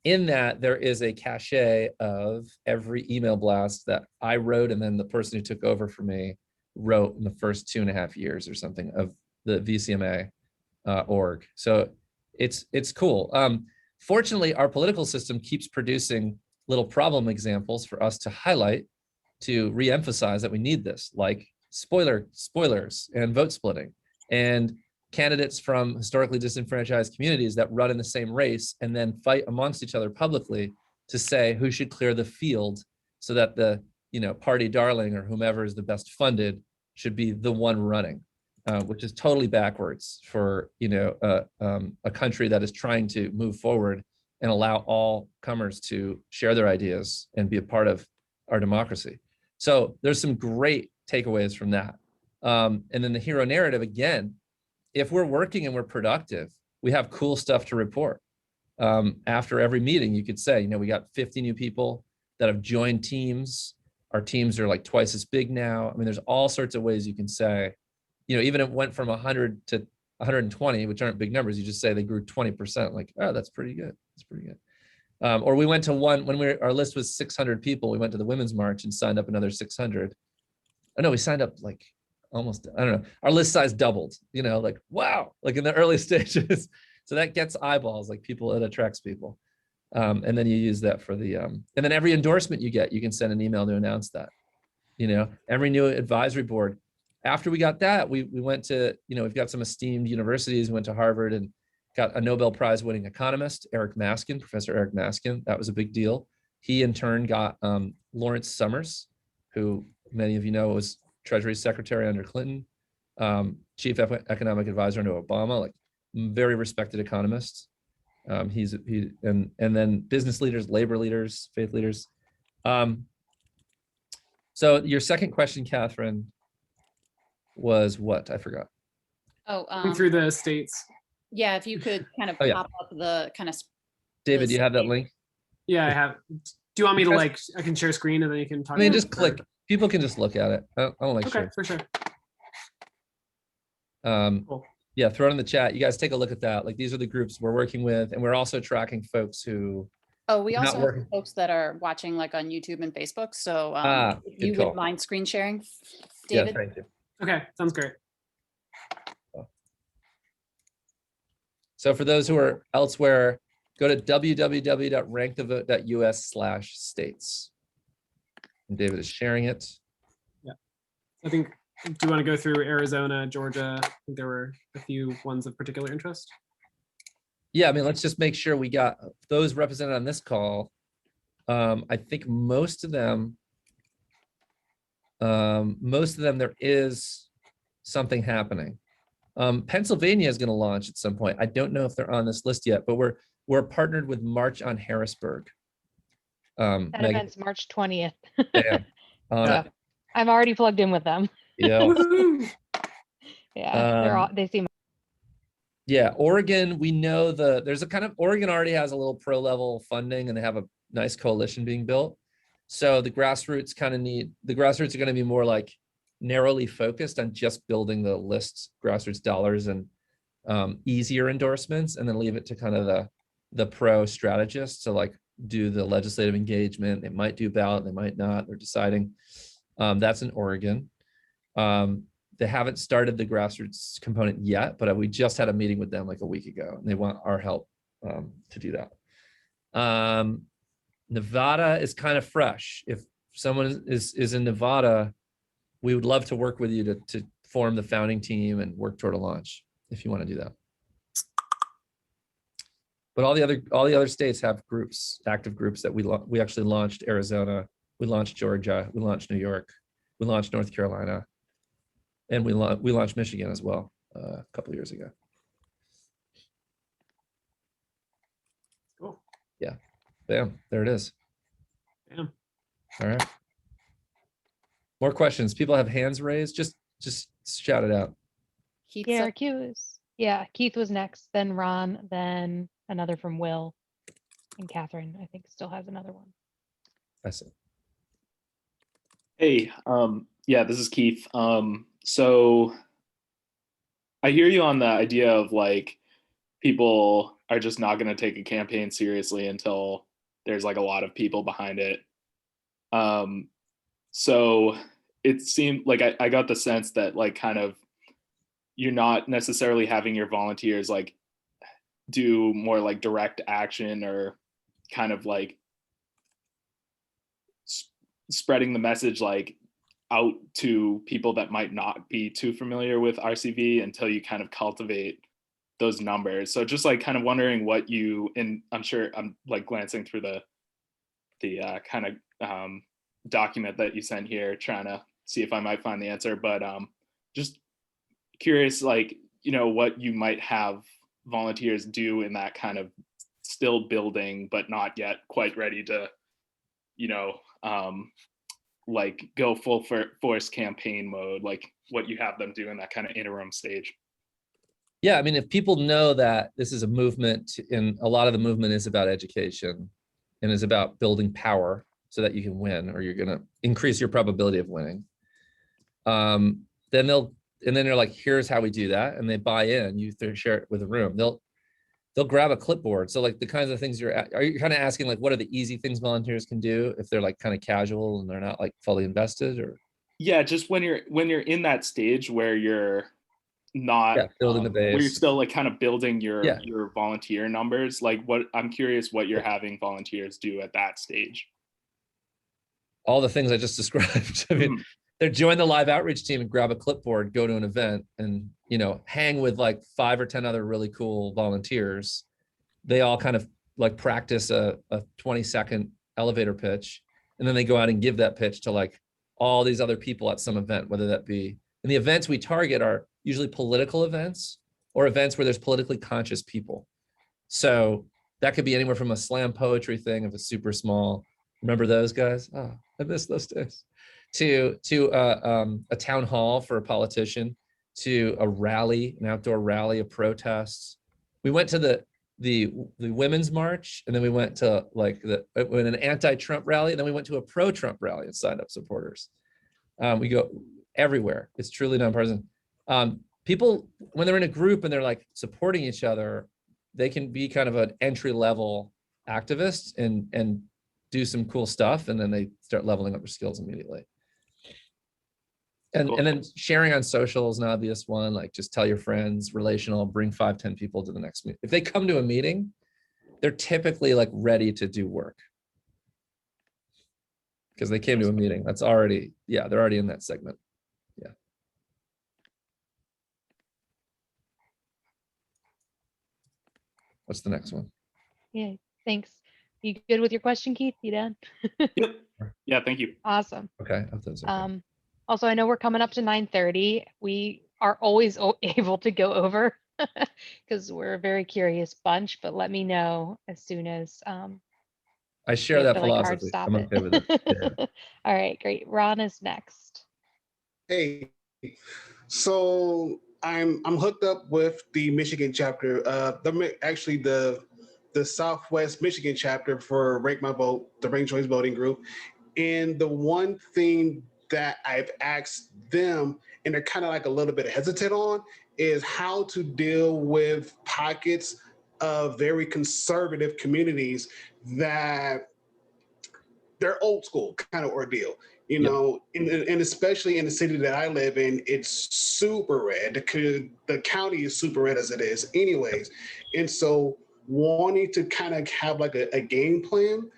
in that, there is a cache of every email blast that I wrote and then the person who took over for me wrote in the first 2.5 years or something of the VCMA org. So it's cool. Fortunately, our political system keeps producing little problem examples for us to highlight, to re-emphasize that we need this, like spoilers and vote splitting and candidates from historically disenfranchised communities that run in the same race and then fight amongst each other publicly to say who should clear the field so that the party darling or whomever is the best funded should be the one running, which is totally backwards for a country that is trying to move forward and allow all comers to share their ideas and be a part of our democracy. So there's some great takeaways from that. And then the hero narrative, again, if we're working and we're productive, we have cool stuff to report. After every meeting, you could say, we got 50 new people that have joined teams. Our teams are like twice as big now. I mean, there's all sorts of ways you can say, even if it went from 100 to 120, which aren't big numbers, you just say they grew 20%. Like, oh, that's pretty good. That's pretty good. Or we went to one when our list was 600 people. We went to the Women's March and signed up another 600. Oh no, we signed up like almost, I don't know. Our list size doubled. Like wow, like in the early stages. So that gets eyeballs, like people. It attracts people. And then you use that for the and then every endorsement you get, you can send an email to announce that. Every new advisory board. After we got that, we went to, we've got some esteemed universities. We went to Harvard and got a Nobel Prize winning economist, Professor Eric Maskin. That was a big deal. He in turn got Lawrence Summers, who many of you know was Treasury Secretary under Clinton, Chief Economic Advisor under Obama, like very respected economist. And then business leaders, labor leaders, faith leaders. So your second question, Catherine, was what? I forgot. Oh, through the states. yeah, if you could kind of Oh, yeah. pop up the kind of. David, do you have that link? Yeah, I have. Do you want me to I can share screen and then you can talk? I mean, just click. People can just look at it. I don't like Okay, share. for sure. Cool. Yeah, throw it in the chat. You guys take a look at that. Like these are the groups we're working with, and we're also tracking folks who. Oh, we also have working. folks that are watching like on YouTube and Facebook. So if you good call. would mind screen sharing, Yeah, David. thank you. Okay, sounds great. So for those who are elsewhere, go to www.rankthevote.us/states. And David is sharing it. Yeah, I think. Do you want to go through Arizona, Georgia? I think there were a few ones of particular interest. Yeah, I mean, let's just make sure we got those represented on this call. I think most of them, there is something happening. Pennsylvania is going to launch at some point. I don't know if they're on this list yet, but we're partnered with March on Harrisburg. That Megan, event's March 20th. damn, So I'm already plugged in with them. yeah. Yeah, they seem. Yeah, Oregon, we know there's a kind of, Oregon already has a little pro level funding and they have a nice coalition being built. So the grassroots are going to be more like narrowly focused on just building the lists, grassroots dollars and easier endorsements, and then leave it to kind of the pro strategists to like do the legislative engagement. They might do ballot, they might not, they're deciding. That's in Oregon. They haven't started the grassroots component yet, but we just had a meeting with them like a week ago, and they want our help to do that. Nevada is kind of fresh. If someone is in Nevada, we would love to work with you to form the founding team and work toward a launch if you want to do that. But all the other states have groups, active groups that we actually launched Arizona, we launched Georgia, we launched New York, we launched North Carolina. And we launched Michigan as well a couple of years ago. Cool. Yeah. Bam. There it is. Bam. All right. More questions. People have hands raised. Just shout it out. Keith, Keith was next, then Ron, then another from Will, and Catherine, I think, still has another one. I see. Hey, yeah, this is Keith. So I hear you on the idea of like people are just not going to take a campaign seriously until there's like a lot of people behind it. So it seemed like I got the sense that like kind of you're not necessarily having your volunteers like do more like direct action or kind of like spreading the message like out to people that might not be too familiar with RCV until you kind of cultivate those numbers. So just like kind of wondering what you, and I'm sure I'm like glancing through the kind of document that you sent here, trying to see if I might find the answer, but just curious, like, you know, what you might have volunteers do in that kind of still building, but not yet quite ready to, you know, like go full force campaign mode, like what you have them do in that kind of interim stage. Yeah, I mean, if people know that this is a movement, and a lot of the movement is about education and is about building power so that you can win, or you're going to increase your probability of winning, then and then they're like, here's how we do that, and they buy in. You share it with the room. They'll grab a clipboard. So like the kinds of things are you kind of asking like, what are the easy things volunteers can do if they're like kind of casual and they're not like fully invested? Or yeah, just when you're in that stage where you're not building the base, where you're still like kind of building your volunteer numbers. Like what I'm curious what you're having volunteers do at that stage. All the things I just described. I mean, they're join the live outreach team and grab a clipboard, go to an event, and hang with like 5 or 10 other really cool volunteers. They all kind of like practice a 20-second elevator pitch, and then they go out and give that pitch to like all these other people at some event, whether that be, and the events we target are usually political events or events where there's politically conscious people. So that could be anywhere from a slam poetry thing if it's super small. Remember those guys? Oh, I miss those days. To a town hall for a politician, to a rally, an outdoor rally, a protest. We went to the women's march, and then we went to like an anti-Trump rally, and then we went to a pro-Trump rally and signed up supporters. We go everywhere. It's truly nonpartisan. People, when they're in a group and they're like supporting each other, they can be kind of an entry-level activist and do some cool stuff, and then they start leveling up their skills immediately. And then sharing on social is an obvious one, like just tell your friends, relational, bring 5-10 people to the next meeting. If they come to a meeting, they're typically like ready to do work because they came to a meeting. That's already, they're already in that segment. Yeah. What's the next one? Yeah, thanks. You good with your question, Keith? You done? Yep. Yeah, thank you. Awesome. Okay. Also, I know we're coming up to 9:30. We are always able to go over because we're a very curious bunch, but let me know as soon as I share that philosophy. I'm okay with it. Yeah. All right, great. Ron is next. Hey, so I'm hooked up with the Michigan chapter. Actually the Southwest Michigan chapter for Rank My Vote, the Ranked Choice Voting Group. And the one thing that I've asked them, and they're kind of like a little bit hesitant on, is how to deal with pockets of very conservative communities that they're old school kind of ordeal. You know, and especially in the city that I live in, it's super red. The county is super red as it is anyways. And so wanting to kind of have like a game plan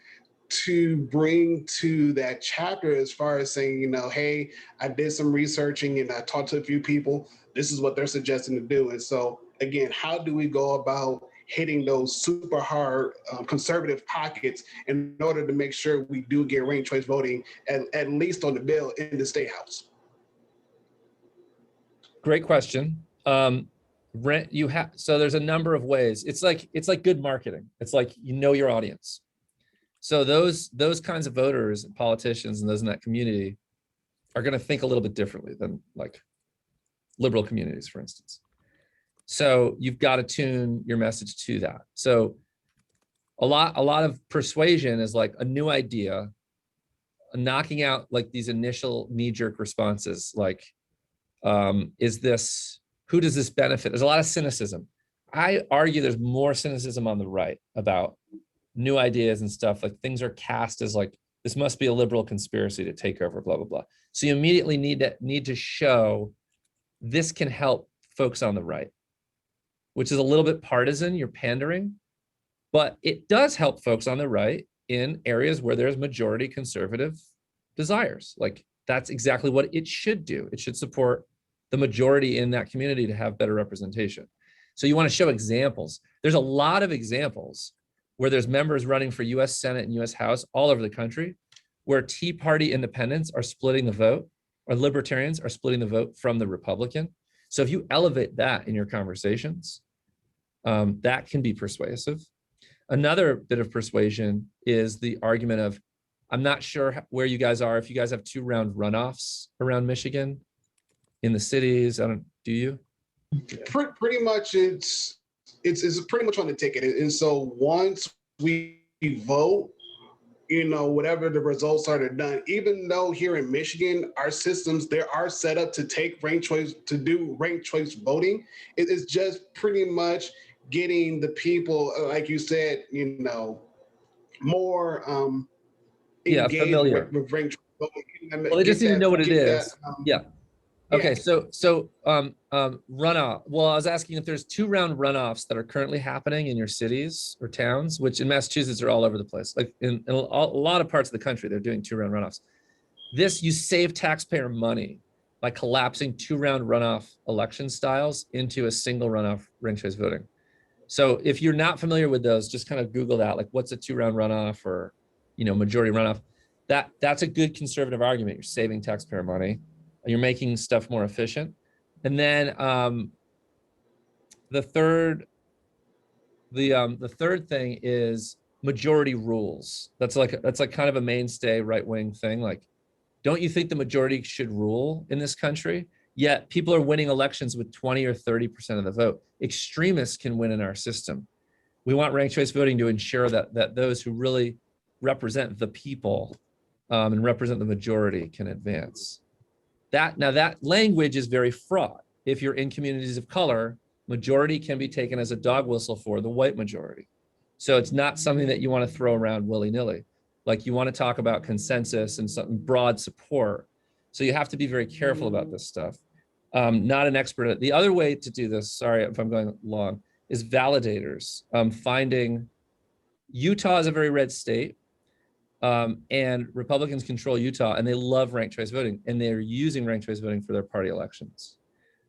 to bring to that chapter as far as saying, hey, I did some researching and I talked to a few people. This is what they're suggesting to do. And so again, how do we go about hitting those super hard conservative pockets in order to make sure we do get ranked choice voting at least on the bill in the State House? Great question. So there's a number of ways. It's like good marketing. It's like your audience. So those kinds of voters, politicians, and those in that community are going to think a little bit differently than like liberal communities, for instance. So you've got to tune your message to that. So a lot of persuasion is like a new idea, knocking out like these initial knee-jerk responses, like, who does this benefit? There's a lot of cynicism. I argue there's more cynicism on the right about new ideas and stuff. Like things are cast as like, this must be a liberal conspiracy to take over, blah, blah, blah. So you immediately need to show this can help folks on the right, which is a little bit partisan, you're pandering, but it does help folks on the right in areas where there's majority conservative desires. Like that's exactly what it should do. It should support the majority in that community to have better representation. So you want to show examples. There's a lot of examples where there's members running for US Senate and US House all over the country, where Tea Party independents are splitting the vote, or libertarians are splitting the vote from the Republican. So if you elevate that in your conversations, that can be persuasive. Another bit of persuasion is the argument of, I'm not sure where you guys are, if you guys have 2-round runoffs around Michigan in the cities. Do you? Pretty much it's pretty much on the ticket. And so once we vote, whatever the results are, they're done. Even though here in Michigan, our systems, there are set up to take ranked choice, to do ranked choice voting. It is just pretty much getting the people, like you said, more engaged familiar. with ranked choice voting. Well, they just need to know what it is. Yeah. Okay, so runoff. Well, I was asking if there's 2-round runoffs that are currently happening in your cities or towns, which in Massachusetts are all over the place. Like in a lot of parts of the country, they're doing 2-round runoffs. You save taxpayer money by collapsing 2-round runoff election styles into a single runoff ranked choice voting. So if you're not familiar with those, just kind of Google that, like what's a 2-round runoff or majority runoff. That's a good conservative argument. You're saving taxpayer money. You're making stuff more efficient. And then the third thing is majority rules. That's like kind of a mainstay right-wing thing. Like, don't you think the majority should rule in this country? Yet people are winning elections with 20 or 30% of the vote. Extremists can win in our system. We want ranked choice voting to ensure that those who really represent the people and represent the majority can advance. That language is very fraught. If you're in communities of color, majority can be taken as a dog whistle for the white majority. So it's not something that you want to throw around willy-nilly. Like, you want to talk about consensus and some broad support. So you have to be very careful about this stuff. Not an expert at it. The other way to do this, sorry if I'm going long, is validators. Finding Utah is a very red state. And Republicans control Utah, and they love ranked choice voting, and they're using ranked choice voting for their party elections.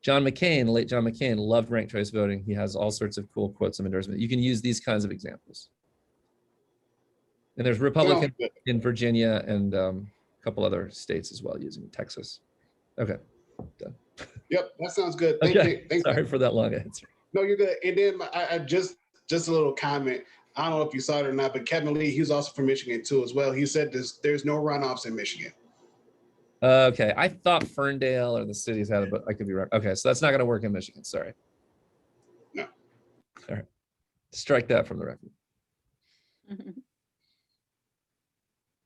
John McCain, the late John McCain, loved ranked choice voting. He has all sorts of cool quotes of endorsement. You can use these kinds of examples. And there's Republicans in Virginia and a couple other states as well, using Texas. Okay, done. Yep, that sounds good. Thank you. Sorry for that long answer. No, you're good. And then I just a little comment. I don't know if you saw it or not, but Kevin Lee, he's also from Michigan too as well. He said there's no runoffs in Michigan. Okay, I thought Ferndale or the cities had it, but I could be wrong. Okay, so that's not going to work in Michigan. Sorry. No. All right, strike that from the record.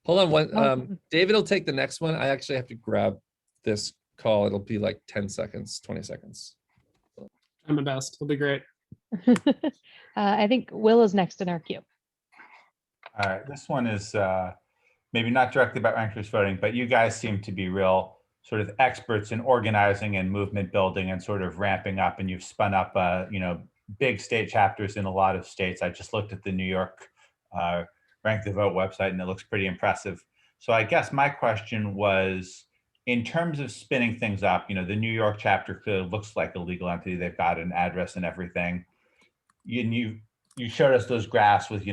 Hold on one. David will take the next one. I actually have to grab this call. It'll be like 10 seconds, 20 seconds. I'm my best. It'll be great. I think Will is next in our queue. All right, this one is maybe not directly about ranked choice voting, but you guys seem to be real sort of experts in organizing and movement building and sort of ramping up, and you've spun up, big state chapters in a lot of states. I just looked at the New York RankTheVote website, and it looks pretty impressive. So I guess my question was, in terms of spinning things up, the New York chapter clearly looks like a legal entity. They've got an address and everything. You showed us those graphs with,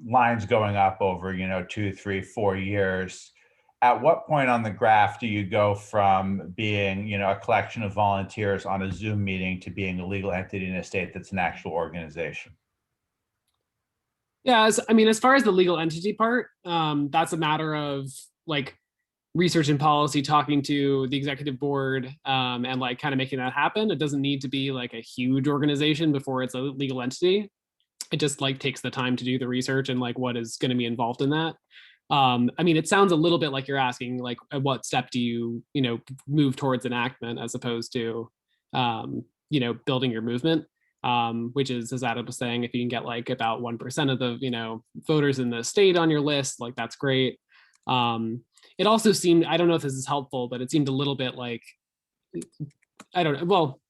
lines going up over, 2, 3, 4 years. At what point on the graph do you go from being, a collection of volunteers on a Zoom meeting to being a legal entity in a state that's an actual organization? Yeah, as far as the legal entity part, that's a matter of like research and policy, talking to the executive board, and like kind of making that happen. It doesn't need to be like a huge organization before it's a legal entity. It just like takes the time to do the research and like what is going to be involved in that. It sounds a little bit like you're asking, like, at what step do you, move towards enactment as opposed to, building your movement, which is, as Adam was saying, if you can get like about 1% of the, voters in the state on your list, like that's great. It also seemed, I don't know if this is helpful, but it seemed a little bit like, I don't know, well,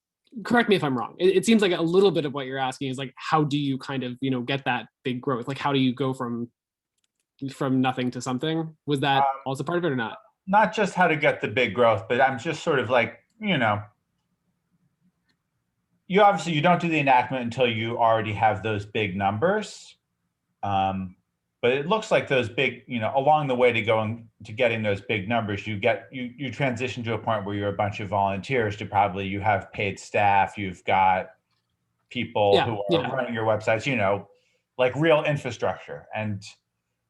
correct me if I'm wrong. It seems like a little bit of what you're asking is like, how do you kind of, get that big growth? Like, how do you go from nothing to something? Was that also part of it or not? Not just how to get the big growth, but I'm just sort of like, you obviously, you don't do the enactment until you already have those big numbers. But it looks like those big, along the way to getting those big numbers, you transition to a point where you're a bunch of volunteers to probably you have paid staff, you've got people who are running your websites, like real infrastructure. And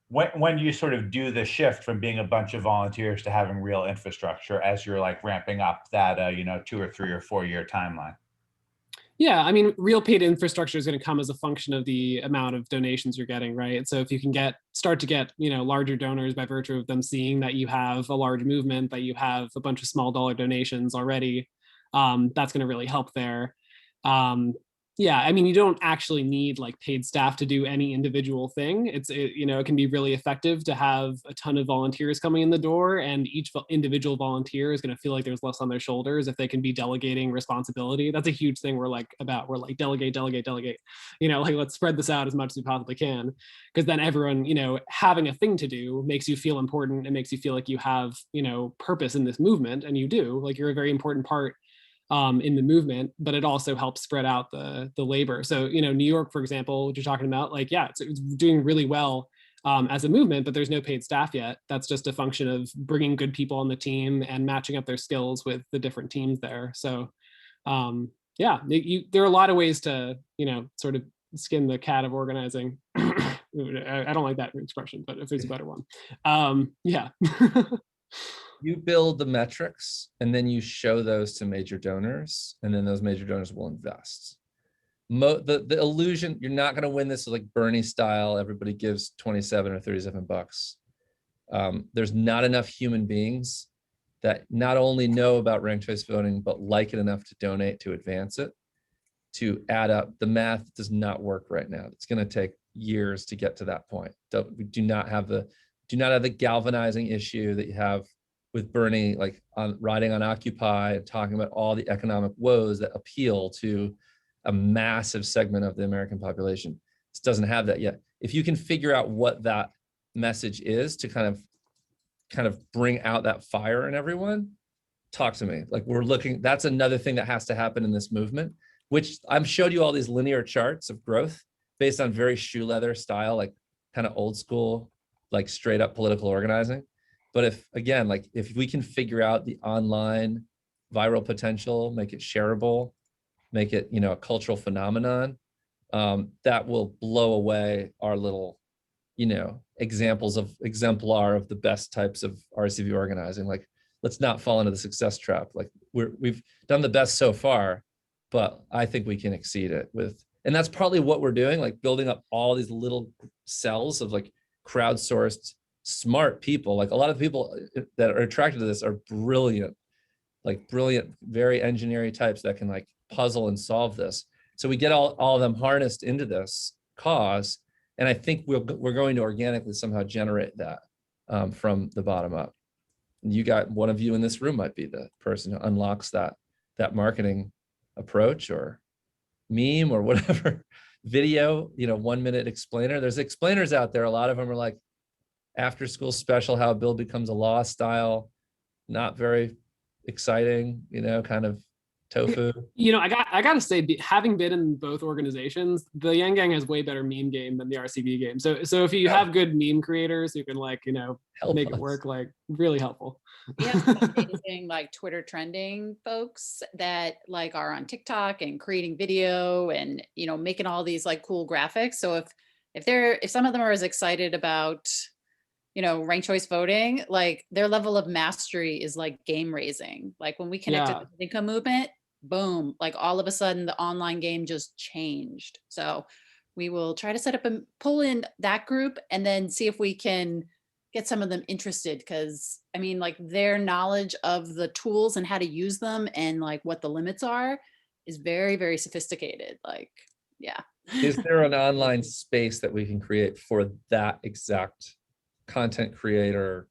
when you sort of do the shift from being a bunch of volunteers to having real infrastructure as you're like ramping up that, 2 or 3 or 4 year timeline? Yeah, I mean, real paid infrastructure is going to come as a function of the amount of donations you're getting, right? So if you can start to get, larger donors by virtue of them seeing that you have a large movement, that you have a bunch of small dollar donations already, that's going to really help there. Yeah, I mean, you don't actually need like paid staff to do any individual thing. It can be really effective to have a ton of volunteers coming in the door, and each individual volunteer is going to feel like there's less on their shoulders if they can be delegating responsibility. That's a huge thing we're like delegate, like let's spread this out as much as we possibly can, because then everyone, having a thing to do makes you feel important. It makes you feel like you have, purpose in this movement, and you do, like you're a very important part in the movement, but it also helps spread out the labor. So, New York, for example, what you're talking about, like, yeah, it's doing really well as a movement, but there's no paid staff yet. That's just a function of bringing good people on the team and matching up their skills with the different teams there. So, yeah, there are a lot of ways to, sort of skin the cat of organizing. I don't like that expression, but if there's a better one, yeah. You build the metrics and then you show those to major donors, and then those major donors will invest. The illusion, you're not going to win this like Bernie style, everybody gives 27 or 37 bucks. There's not enough human beings that not only know about ranked choice voting, but like it enough to donate to advance it, to add up. The math does not work right now. It's going to take years to get to that point. We do not have the galvanizing issue that you have with Bernie, like riding on Occupy and talking about all the economic woes that appeal to a massive segment of the American population. This doesn't have that yet. If you can figure out what that message is to kind of bring out that fire in everyone, talk to me. Like that's another thing that has to happen in this movement, which I've showed you all these linear charts of growth based on very shoe leather style, like kind of old school, like straight up political organizing. But if we can figure out the online viral potential, make it shareable, make it, a cultural phenomenon, that will blow away our little, exemplar of the best types of RCV organizing. Like, let's not fall into the success trap. Like we've done the best so far, but I think we can exceed it and that's partly what we're doing, like building up all these little cells of like crowdsourced smart people. Like a lot of people that are attracted to this are brilliant, very engineering types that can like puzzle and solve this. So we get all of them harnessed into this cause. And I think we're going to organically somehow generate that from the bottom up. And one of you in this room might be the person who unlocks that marketing approach or meme or whatever video, 1 minute explainer. There's explainers out there. A lot of them are like after school special, how a bill becomes a law style, not very exciting, kind of tofu. I gotta say, having been in both organizations, the Yang Gang has way better meme game than the RCV game. So if you have good meme creators who can make it work, like really helpful. We have some amazing like Twitter trending folks that like are on TikTok and creating video and making all these like cool graphics. So if some of them are as excited about ranked choice voting, like their level of mastery is like game raising. Like when we connected to the income movement, boom, like all of a sudden the online game just changed. So we will try to set up and pull in that group and then see if we can get some of them interested. Cause I mean, like their knowledge of the tools and how to use them and like what the limits are is very, very sophisticated. Like, yeah. Is there an online space that we can create for that exact content creator,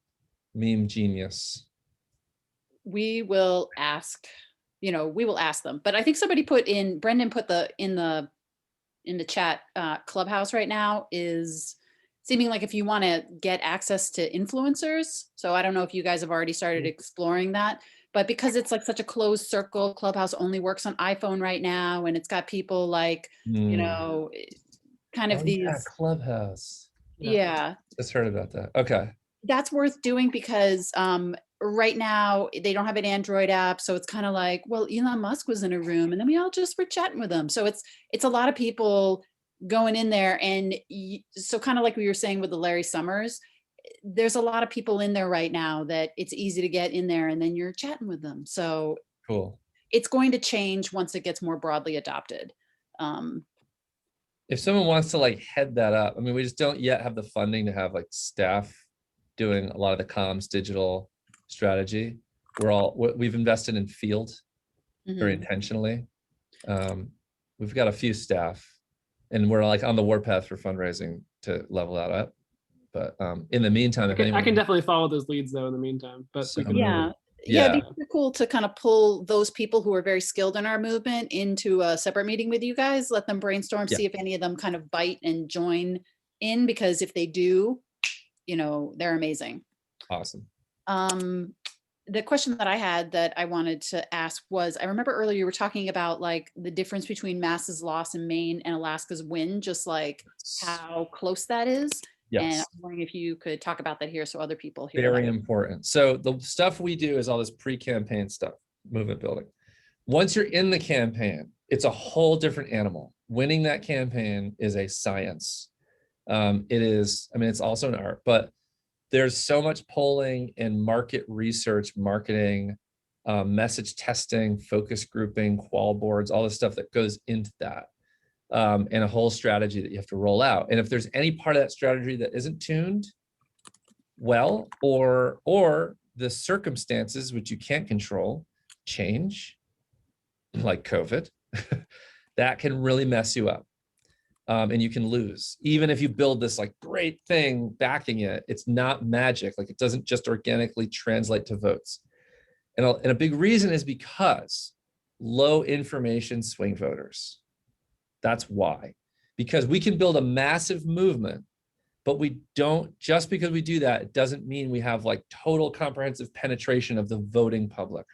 meme genius? We will ask them. But I think somebody Brendan put in the chat, Clubhouse right now is seeming like if you want to get access to influencers. So I don't know if you guys have already started exploring that, but because it's like such a closed circle, Clubhouse only works on iPhone right now. And it's got people like, kind of these. Yeah, Clubhouse. Yeah. Just heard about that. Okay. That's worth doing because right now they don't have an Android app. So it's kind of like, well, Elon Musk was in a room and then we all just were chatting with him. So it's a lot of people going in there. And so kind of like we were saying with the Larry Summers, there's a lot of people in there right now that it's easy to get in there and then you're chatting with them. So cool. it's going to change once it gets more broadly adopted. If someone wants to like head that up, I mean, we just don't yet have the funding to have like staff doing a lot of the comms digital strategy. We've invested in field very intentionally. We've got a few staff and we're like on the warpath for fundraising to level that up. But in the meantime, I can definitely follow those leads though in the meantime, but we can, yeah, it'd be super cool to kind of pull those people who are very skilled in our movement into a separate meeting with you guys, let them brainstorm, see if any of them kind of bite and join in, because if they do, you know, they're amazing. Awesome. The question that I had that I wanted to ask was, I remember earlier you were talking about like the difference between Mass's loss in Maine and Alaska's win, just like how close that is. Yes. And I'm wondering if you could talk about that here so other people hear. Very important. So the stuff we do is all this pre-campaign stuff, movement building. Once you're in the campaign, it's a whole different animal. Winning that campaign is a science. It is, I mean, it's also an art, but there's so much polling and market research, marketing, message testing, focus grouping, qual boards, all the stuff that goes into that. And a whole strategy that you have to roll out. And if there's any part of that strategy that isn't tuned well, or the circumstances which you can't control change, like COVID, that can really mess you up. And you can lose. Even if you build this like great thing backing it, it's not magic. Like it doesn't just organically translate to votes. And a big reason is because low information swing voters. That's why. Because we can build a massive movement, but we don't, just because we do that, it doesn't mean we have like total comprehensive penetration of the voting public.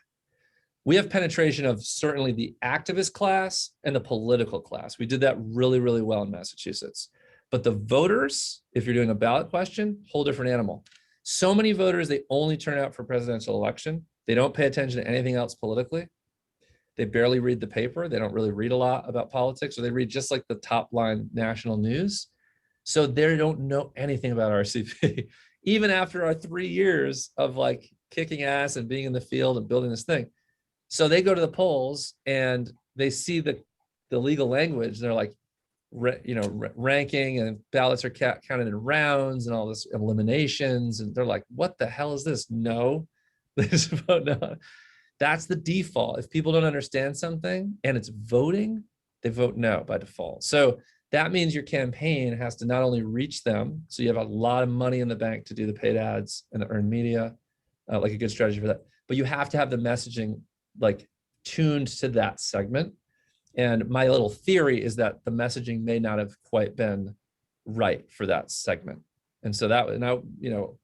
We have penetration of certainly the activist class and the political class. We did that really, really well in Massachusetts. But the voters, if you're doing a ballot question, whole different animal. So many voters, they only turn out for presidential election. They don't pay attention to anything else politically. They barely read the paper. They don't really read a lot about politics, or they read just like the top line national news. So they don't know anything about RCV, even after our 3 years of like kicking ass and being in the field and building this thing. So they go to the polls and they see the legal language. They're like, ranking and ballots are counted in rounds and all this eliminations. And they're like, what the hell is this? No, they just vote no. That's the default. If people don't understand something and it's voting, they vote no by default. So that means your campaign has to not only reach them, so you have a lot of money in the bank to do the paid ads and the earned media, like a good strategy for that, but you have to have the messaging like tuned to that segment. And my little theory is that the messaging may not have quite been right for that segment. And so that now,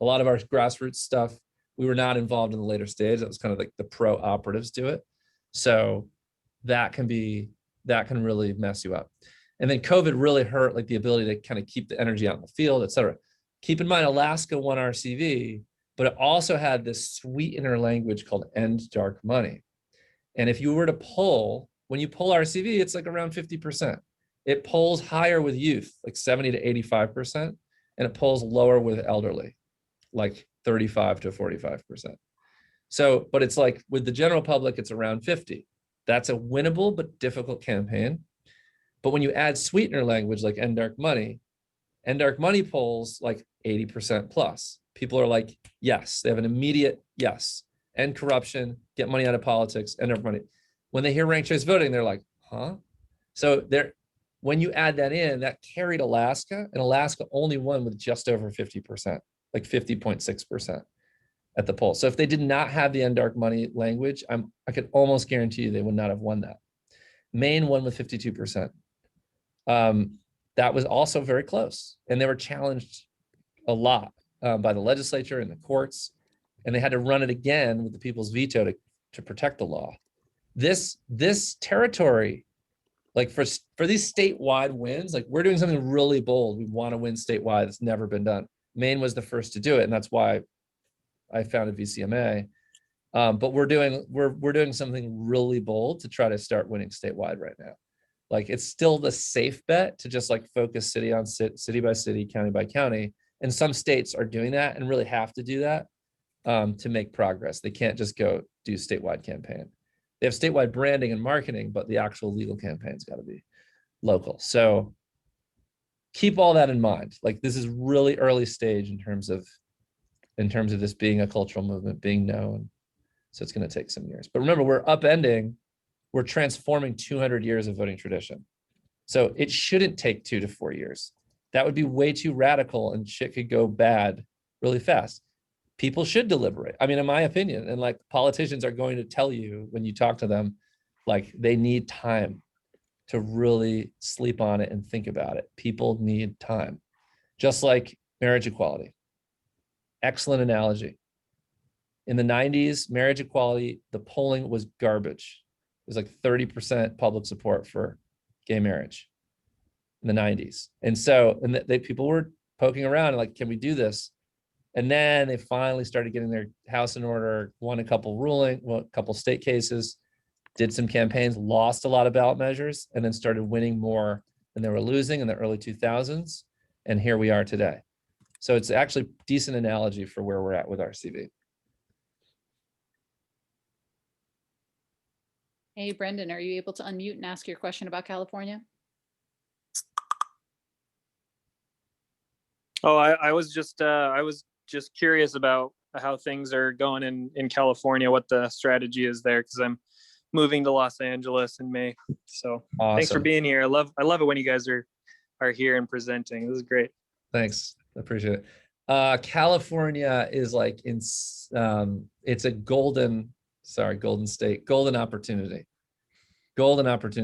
a lot of our grassroots stuff, we were not involved in the later stage. That was kind of like the pro operatives do it. So that can really mess you up. And then COVID really hurt like the ability to kind of keep the energy out in the field, et cetera. Keep in mind, Alaska won RCV, but it also had this sweetener language called end dark money. And if you were to poll, when you poll RCV, it's like around 50%. It polls higher with youth, like 70 to 85%, and it polls lower with elderly, like 35 to 45%. So, but it's like with the general public, it's around 50. That's a winnable but difficult campaign. But when you add sweetener language like end dark money polls like 80% plus. People are like, yes, they have an immediate yes. End corruption, get money out of politics, end dark money. When they hear ranked choice voting, they're like, huh? So when you add that in, that carried Alaska, and Alaska only won with just over 50%, like 50.6% at the poll. So if they did not have the end dark money language, I could almost guarantee you they would not have won that. Maine won with 52%. That was also very close, and they were challenged a lot by the legislature and the courts, and they had to run it again with the people's veto to protect the law. This territory, like for these statewide wins, like we're doing something really bold. We want to win statewide. It's never been done. Maine was the first to do it, and that's why I founded VCMA. But we're doing something really bold to try to start winning statewide right now. Like it's still the safe bet to just like focus city by city, county by county. And some states are doing that and really have to do that to make progress. They can't just go do statewide campaign. They have statewide branding and marketing, but the actual legal campaign's got to be local. So keep all that in mind. Like, this is really early stage in terms of this being a cultural movement, being known. So it's going to take some years. But remember, we're transforming 200 years of voting tradition. So it shouldn't take 2 to 4 years. That would be way too radical, and shit could go bad really fast. People should deliberate. I mean, in my opinion, and like, politicians are going to tell you when you talk to them, like, they need time to really sleep on it and think about it. People need time. Just like marriage equality. Excellent analogy. In the 90s, marriage equality, the polling was garbage. It was like 30% public support for gay marriage in the 90s. And so, people were poking around and like, can we do this? And then they finally started getting their house in order, won a couple state cases, did some campaigns, lost a lot of ballot measures, and then started winning more than they were losing in the early 2000s. And here we are today. So it's actually a decent analogy for where we're at with RCV. Hey, Brendan, are you able to unmute and ask your question about California? Oh, I was just curious about how things are going in California, what the strategy is there, because I'm moving to Los Angeles in May. So Awesome. Thanks for being here. I love it when you guys are here and presenting. This is great. Thanks. I appreciate it. California is like it's a golden state, golden opportunity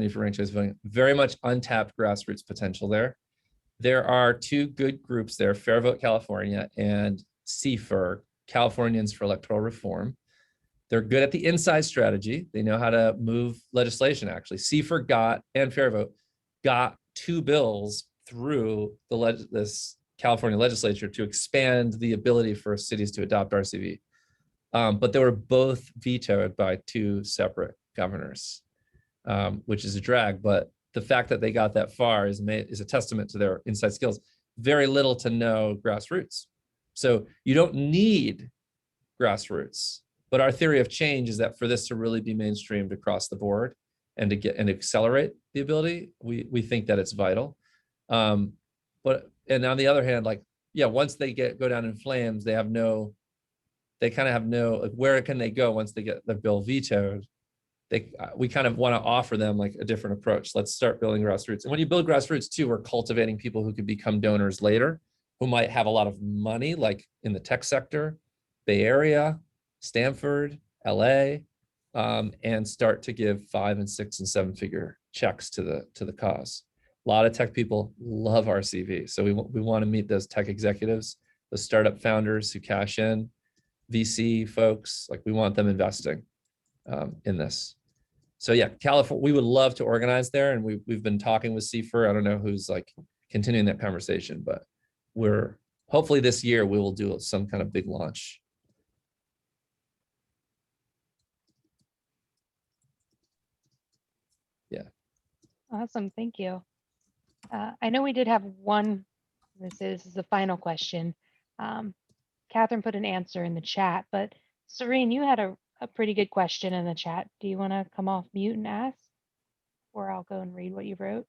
for ranked choice voting. Very much untapped grassroots potential there. There are 2 good groups there, Fair Vote California and CFER, Californians for Electoral Reform. They're good at the inside strategy. They know how to move legislation, actually. CFER and Fair Vote got 2 bills through this California legislature to expand the ability for cities to adopt RCV. But they were both vetoed by 2 separate governors, which is a drag. But the fact that they got that far is a testament to their inside skills. Very little to no grassroots. So you don't need grassroots. But our theory of change is that for this to really be mainstreamed across the board and to accelerate the ability, we think that it's vital. And on the other hand, like, yeah, once they go down in flames, they kind of have no, like, where can they go once they get the bill vetoed? We kind of want to offer them like a different approach. Let's start building grassroots. And when you build grassroots too, we're cultivating people who could become donors later, who might have a lot of money, like in the tech sector, Bay Area, Stanford, LA, and start to give 5 and 6 and 7 figure checks to the cause. A lot of tech people love RCV. So we want to meet those tech executives, the startup founders who cash in, VC folks, like, we want them investing in this. So yeah, California, we would love to organize there. And we've been talking with CFER. I don't know who's like continuing that conversation, but hopefully this year we will do some kind of big launch. Yeah. Awesome. Thank you. I know we did have one. This is the final question. Catherine put an answer in the chat, but Serene, you had a pretty good question in the chat. Do you want to come off mute and ask? Or I'll go and read what you wrote.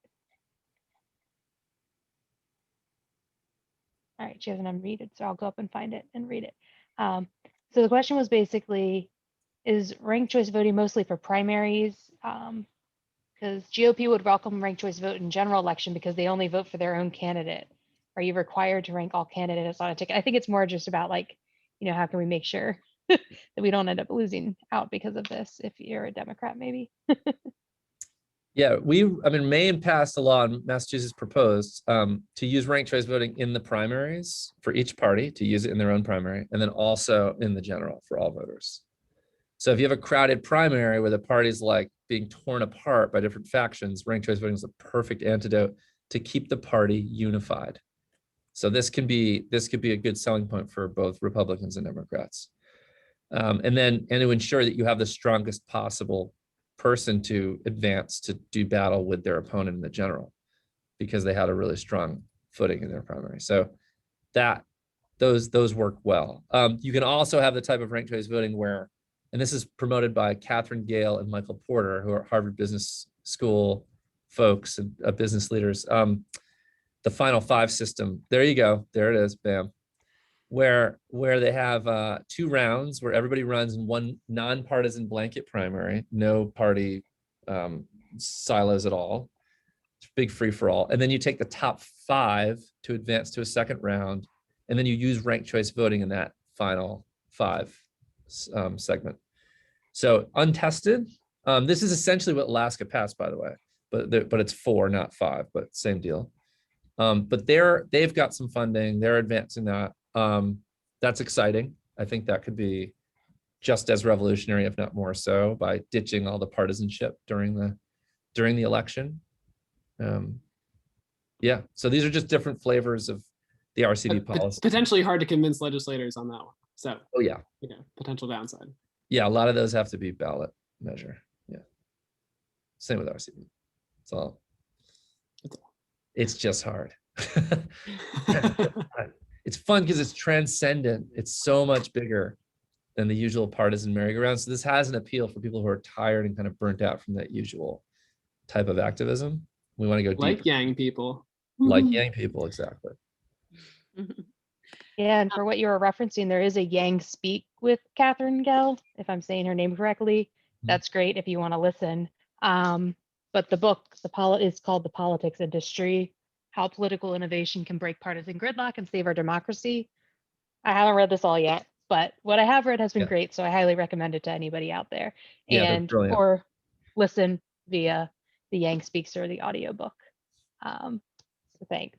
All right, she hasn't unread, so I'll go up and find it and read it. So the question was basically, is ranked choice voting mostly for primaries? Because GOP would welcome ranked choice vote in general election because they only vote for their own candidate. Are you required to rank all candidates on a ticket? I think it's more just about, like, how can we make sure that we don't end up losing out because of this if you're a Democrat, maybe? Yeah, Maine passed a law, and Massachusetts proposed to use ranked choice voting in the primaries for each party, to use it in their own primary, and then also in the general for all voters. So if you have a crowded primary where the party's like being torn apart by different factions, ranked choice voting is a perfect antidote to keep the party unified. So this could be a good selling point for both Republicans and Democrats. And to ensure that you have the strongest possible person to advance to do battle with their opponent in the general, because they had a really strong footing in their primary. So those work well. You can also have the type of ranked choice voting where and this is promoted by Catherine Gale and Michael Porter, who are Harvard Business School folks and business leaders. The Final Five system. There you go. There it is. Bam. Where they have 2 rounds where everybody runs in one nonpartisan blanket primary, no party silos at all. It's big free for all. And then you take the top 5 to advance to a second round, and then you use ranked choice voting in that final 5 segment. So untested. This is essentially what Alaska passed, by the way, but it's 4, not 5, but same deal. But they've got some funding. They're advancing that. That's exciting. I think that could be just as revolutionary, if not more so, by ditching all the partisanship during the election. Yeah, so these are just different flavors of the RCV policy. Potentially hard to convince legislators on that one. So, oh yeah, potential downside. Yeah, a lot of those have to be ballot measure. Yeah, same with RCV. It's just hard. It's fun because it's transcendent. It's so much bigger than the usual partisan merry-go-round. So this has an appeal for people who are tired and kind of burnt out from that usual type of activism. We want to go deeper. Like Yang people. Like Yang people, exactly. Yeah, and for what you were referencing, there is a Yang Speak with Catherine Gell, if I'm saying her name correctly. That's great if you want to listen. But the book, is called The Politics Industry: How Political Innovation Can Break Partisan Gridlock and Save Our Democracy. I haven't read this all yet, but what I have read has been great, so I highly recommend it to anybody out there. And or listen via the Yang Speaks or the audiobook. So thanks.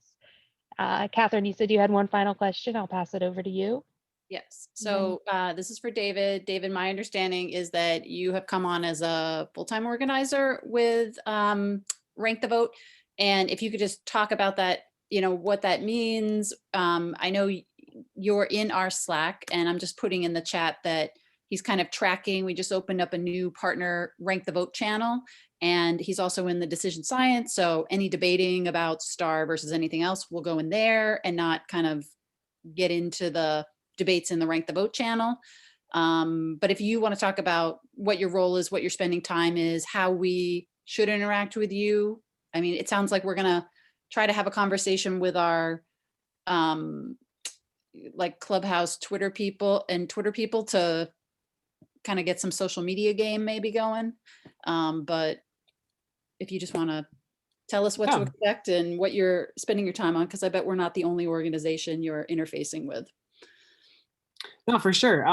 Catherine, you said you had one final question. I'll pass it over to you. Yes. So this is for David. David, my understanding is that you have come on as a full-time organizer with Rank the Vote. And if you could just talk about that, what that means. I know you're in our Slack, and I'm just putting in the chat that he's kind of tracking. We just opened up a new partner Rank the Vote channel, and he's also in the decision science. So any debating about STAR versus anything else will go in there and not kind of get into the debates in the Rank the Vote channel. But if you want to talk about what your role is, what your spending time is, how we should interact with you. I mean, it sounds like we're going to try to have a conversation with our like Clubhouse Twitter people to kind of get some social media game maybe going. But if you just want to tell us what to expect and what you're spending your time on, because I bet we're not the only organization you're interfacing with. No, for sure.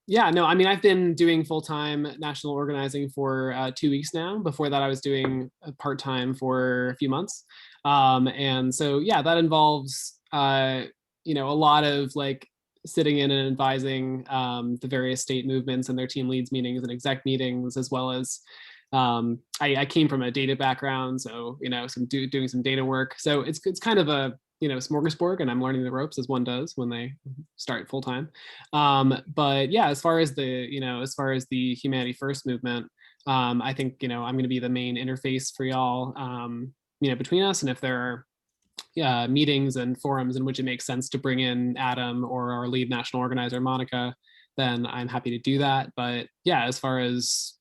Yeah, no, I mean, I've been doing full-time national organizing for 2 weeks now. Before that, I was doing part-time for a few months. And so, yeah, that involves, a lot of like sitting in and advising the various state movements and their team leads meetings and exec meetings, as well as I came from a data background, so doing some data work. So it's kind of a smorgasbord, and I'm learning the ropes as one does when they start full time. But yeah, as far as the Humanity First movement, I think I'm going to be the main interface for y'all, between us, and if there are meetings and forums in which it makes sense to bring in Adam or our lead national organizer Monica, then I'm happy to do that. But yeah, as far as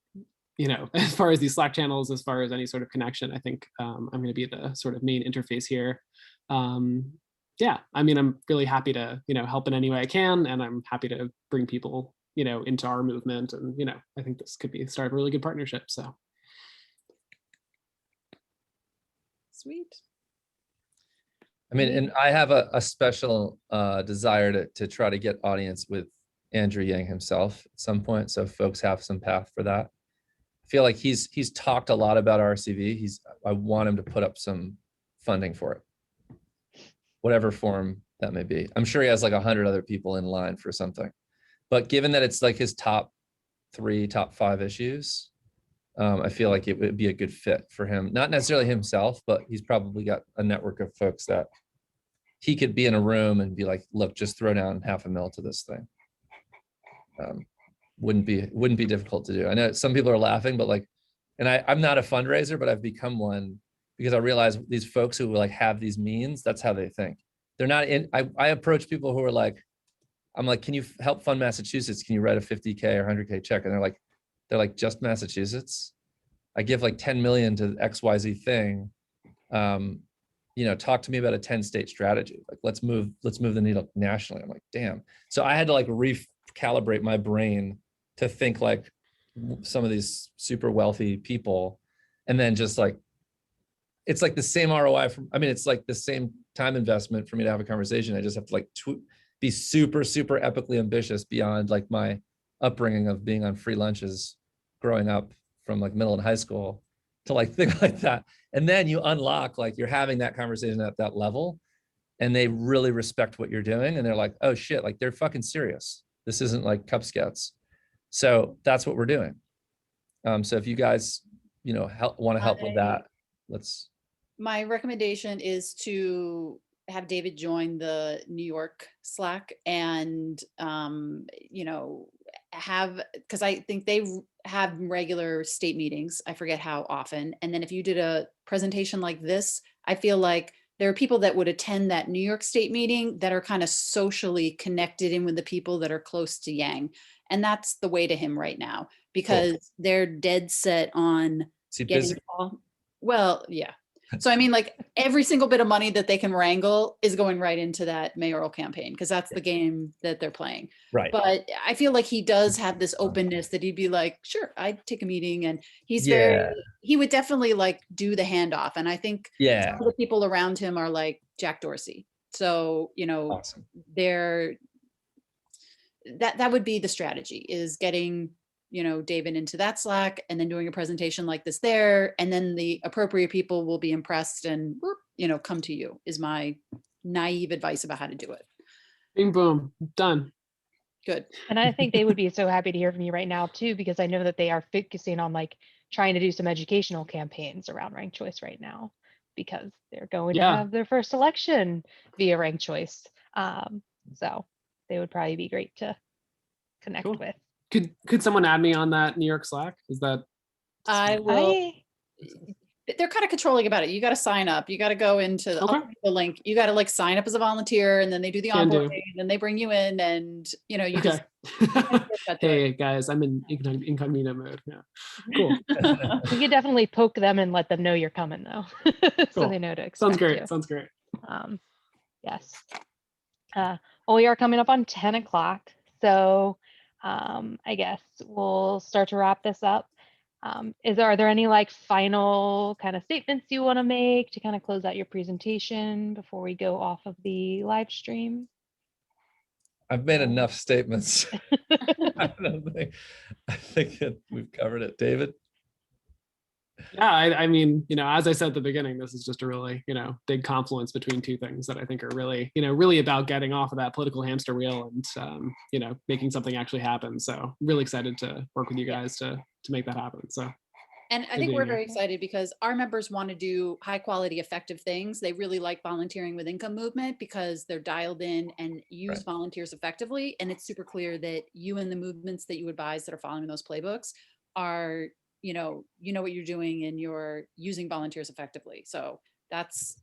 these Slack channels, as far as any sort of connection, I think I'm going to be the sort of main interface here. Yeah, I mean, I'm really happy to, help in any way I can, and I'm happy to bring people, into our movement. And, I think this could be the start of a really good partnership, so. Sweet. I mean, and I have a special desire to try to get audience with Andrew Yang himself at some point, so folks have some path for that. I feel like he's talked a lot about RCV. I want him to put up some funding for it, whatever form that may be. I'm sure he has like 100 other people in line for something, but given that it's like his top 5 issues, I feel like it would be a good fit for him. Not necessarily himself, but he's probably got a network of folks that he could be in a room and be like, look, just throw down $500,000 to this thing. Wouldn't be difficult to do. I know some people are laughing, but like, and I'm not a fundraiser, but I've become one because I realize these folks who like have these means, that's how they think. They're not in, I approach people who are like, I'm like, can you help fund Massachusetts? Can you write a 50K or 100K check? And they're like, just Massachusetts? I give like 10 million to XYZ thing. Talk to me about a 10-state strategy. Like, let's move the needle nationally. I'm like, damn. So I had to like recalibrate my brain to think like some of these super wealthy people, and then just like, it's like the same ROI it's like the same time investment for me to have a conversation. I just have to like be super, super epically ambitious beyond like my upbringing of being on free lunches growing up from like middle and high school to like think like that. And then you unlock, like, you're having that conversation at that level, and they really respect what you're doing. And they're like, oh shit, like they're fucking serious. This isn't like Cub Scouts. So that's what we're doing. So if you guys, want to help with that, let's. My recommendation is to have David join the New York Slack and, because I think they have regular state meetings. I forget how often. And then if you did a presentation like this, I feel like there are people that would attend that New York State meeting that are kind of socially connected in with the people that are close to Yang. And that's the way to him right now, because they're dead set on getting all, well, yeah. So I mean, like, every single bit of money that they can wrangle is going right into that mayoral campaign, because that's the game that they're playing. Right. But I feel like he does have this openness that he'd be like, sure, I'd take a meeting. And he's he would definitely like do the handoff. And I think some of the people around him are like Jack Dorsey. So, awesome. That would be the strategy, is getting David into that Slack and then doing a presentation like this there. And then the appropriate people will be impressed and, come to you, is my naive advice about how to do it. Bing, boom, done. Good. And I think they would be so happy to hear from you right now too, because I know that they are focusing on like trying to do some educational campaigns around ranked choice right now, because they're going to have their first election via ranked choice. So they would probably be great to connect with. Could someone add me on that New York Slack? Is that? I will. They're kind of controlling about it. You got to sign up. You got to go into the link. You got to like sign up as a volunteer, and then they do the onboarding, and then they bring you in, and you just. Hey guys, I'm in incognito mode now. Cool. You could definitely poke them and let them know you're coming though, so they know to expect. Sounds great. You. Sounds great. Yes. Well, we are coming up on 10 o'clock, so I guess we'll start to wrap this up. Are there any like final kind of statements you want to make to kind of close out your presentation before we go off of the live stream? I've made enough statements. I think we've covered it. David? Yeah, I mean, as I said at the beginning, this is just a really, big confluence between two things that I think are really, really about getting off of that political hamster wheel and, making something actually happen. So really excited to work with you guys to make that happen. So. And I think we're very excited because our members want to do high quality, effective things. They really like volunteering with Income Movement because they're dialed in and use volunteers effectively. And it's super clear that you and the movements that you advise that are following those playbooks are, you know what you're doing and you're using volunteers effectively. So that's,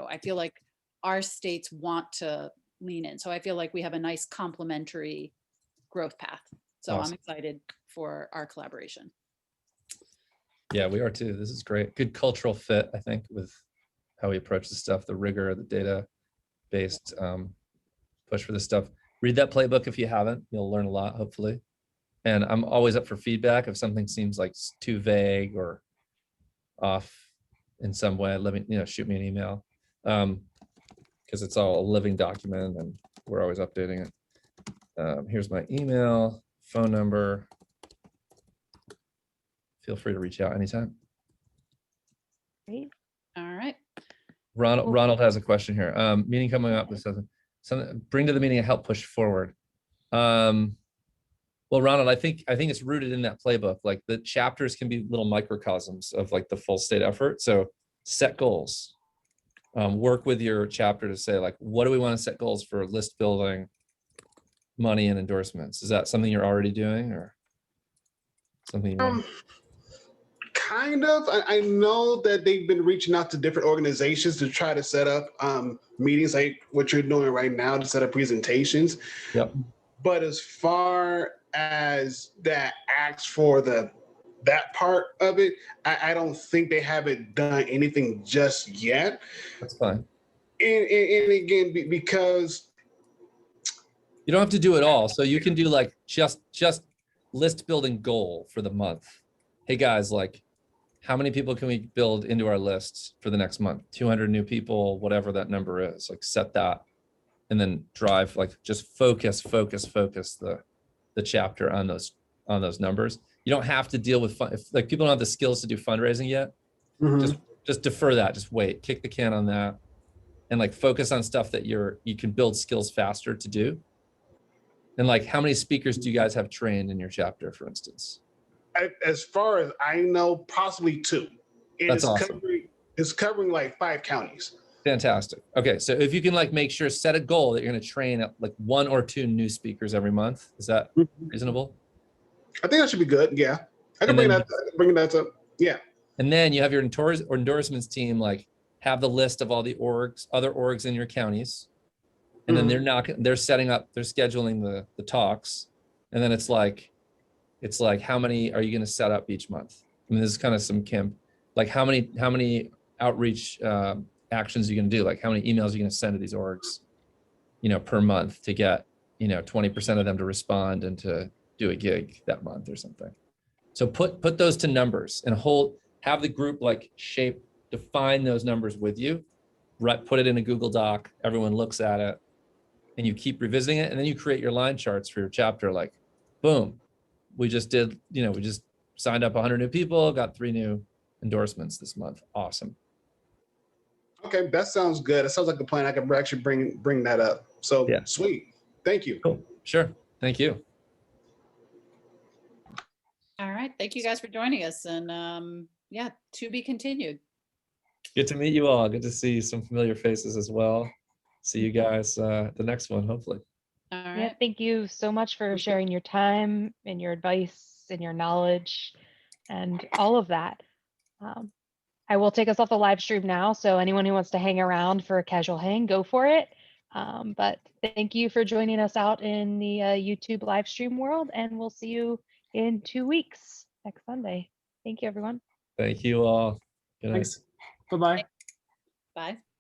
I feel like our states want to lean in. So I feel like we have a nice complementary growth path. So awesome. I'm excited for our collaboration. Yeah, we are too. This is great. Good cultural fit, I think, with how we approach the stuff, the rigor, the data-based push for this stuff. Read that playbook if you haven't. You'll learn a lot, hopefully. And I'm always up for feedback. If something seems like too vague or off in some way, let me, shoot me an email. Because it's all a living document and we're always updating it. Here's my email, phone number. Feel free to reach out anytime. Great. All right. Ronald has a question here. Meeting coming up. This doesn't bring to the meeting and help push forward. Well, Ronald, I think it's rooted in that playbook. Like the chapters can be little microcosms of like the full state effort. So set goals. Work with your chapter to say like, what do we want to set goals for list building, money and endorsements? Is that something you're already doing or something? Kind of. I know that they've been reaching out to different organizations to try to set up meetings like what you're doing right now to set up presentations. Yep. But as far as that acts for that part of it, I don't think they haven't done anything just yet. That's fine. And again, because You don't have to do it all. So you can do like just list building goal for the month. Hey guys, like how many people can we build into our lists for the next month? 200 new people, whatever that number is, like set that and then drive, like just focus the chapter on those numbers. You don't have to deal with if like people don't have the skills to do fundraising yet. Just defer that, just wait, kick the can on that and like focus on stuff that you can build skills faster to do. And like, how many speakers do you guys have trained in your chapter, for instance? as far as I know, possibly 2. And That's awesome. It's covering like 5 counties. Fantastic. Okay, so if you can like make sure, set a goal that you're going to train like 1 or 2 new speakers every month, is that reasonable? I think that should be good. Yeah, I can bring that up. Yeah. And then you have your endorsements team like have the list of all the other orgs in your counties, and then they're setting up, they're scheduling the talks, and then it's like how many are you going to set up each month? I mean, this is kind of some like how many outreach actions are you going to do? Like how many emails are you going to send to these orgs, per month to get 20% of them to respond and to do a gig that month or something. So put those to numbers and have the group like define those numbers with you, put it in a Google Doc, everyone looks at it, and you keep revisiting it, and then you create your line charts for your chapter. Like, boom, we just signed up 100 new people, got 3 new endorsements this month. Awesome. Okay, that sounds good. It sounds like a plan. I can actually bring that up. So yeah, sweet. Thank you. Cool. Sure. Thank you. All right. Thank you guys for joining us. And yeah, to be continued. Good to meet you all. Good to see some familiar faces as well. See you guys the next one, hopefully. All right. Yeah, thank you so much for sharing your time and your advice and your knowledge and all of that. I will take us off the live stream now, so anyone who wants to hang around for a casual hang, go for it. But thank you for joining us out in the YouTube live stream world, and we'll see you in 2 weeks next Sunday. Thank you, everyone. Thank you all. Good night. Thanks. Bye-bye. Bye.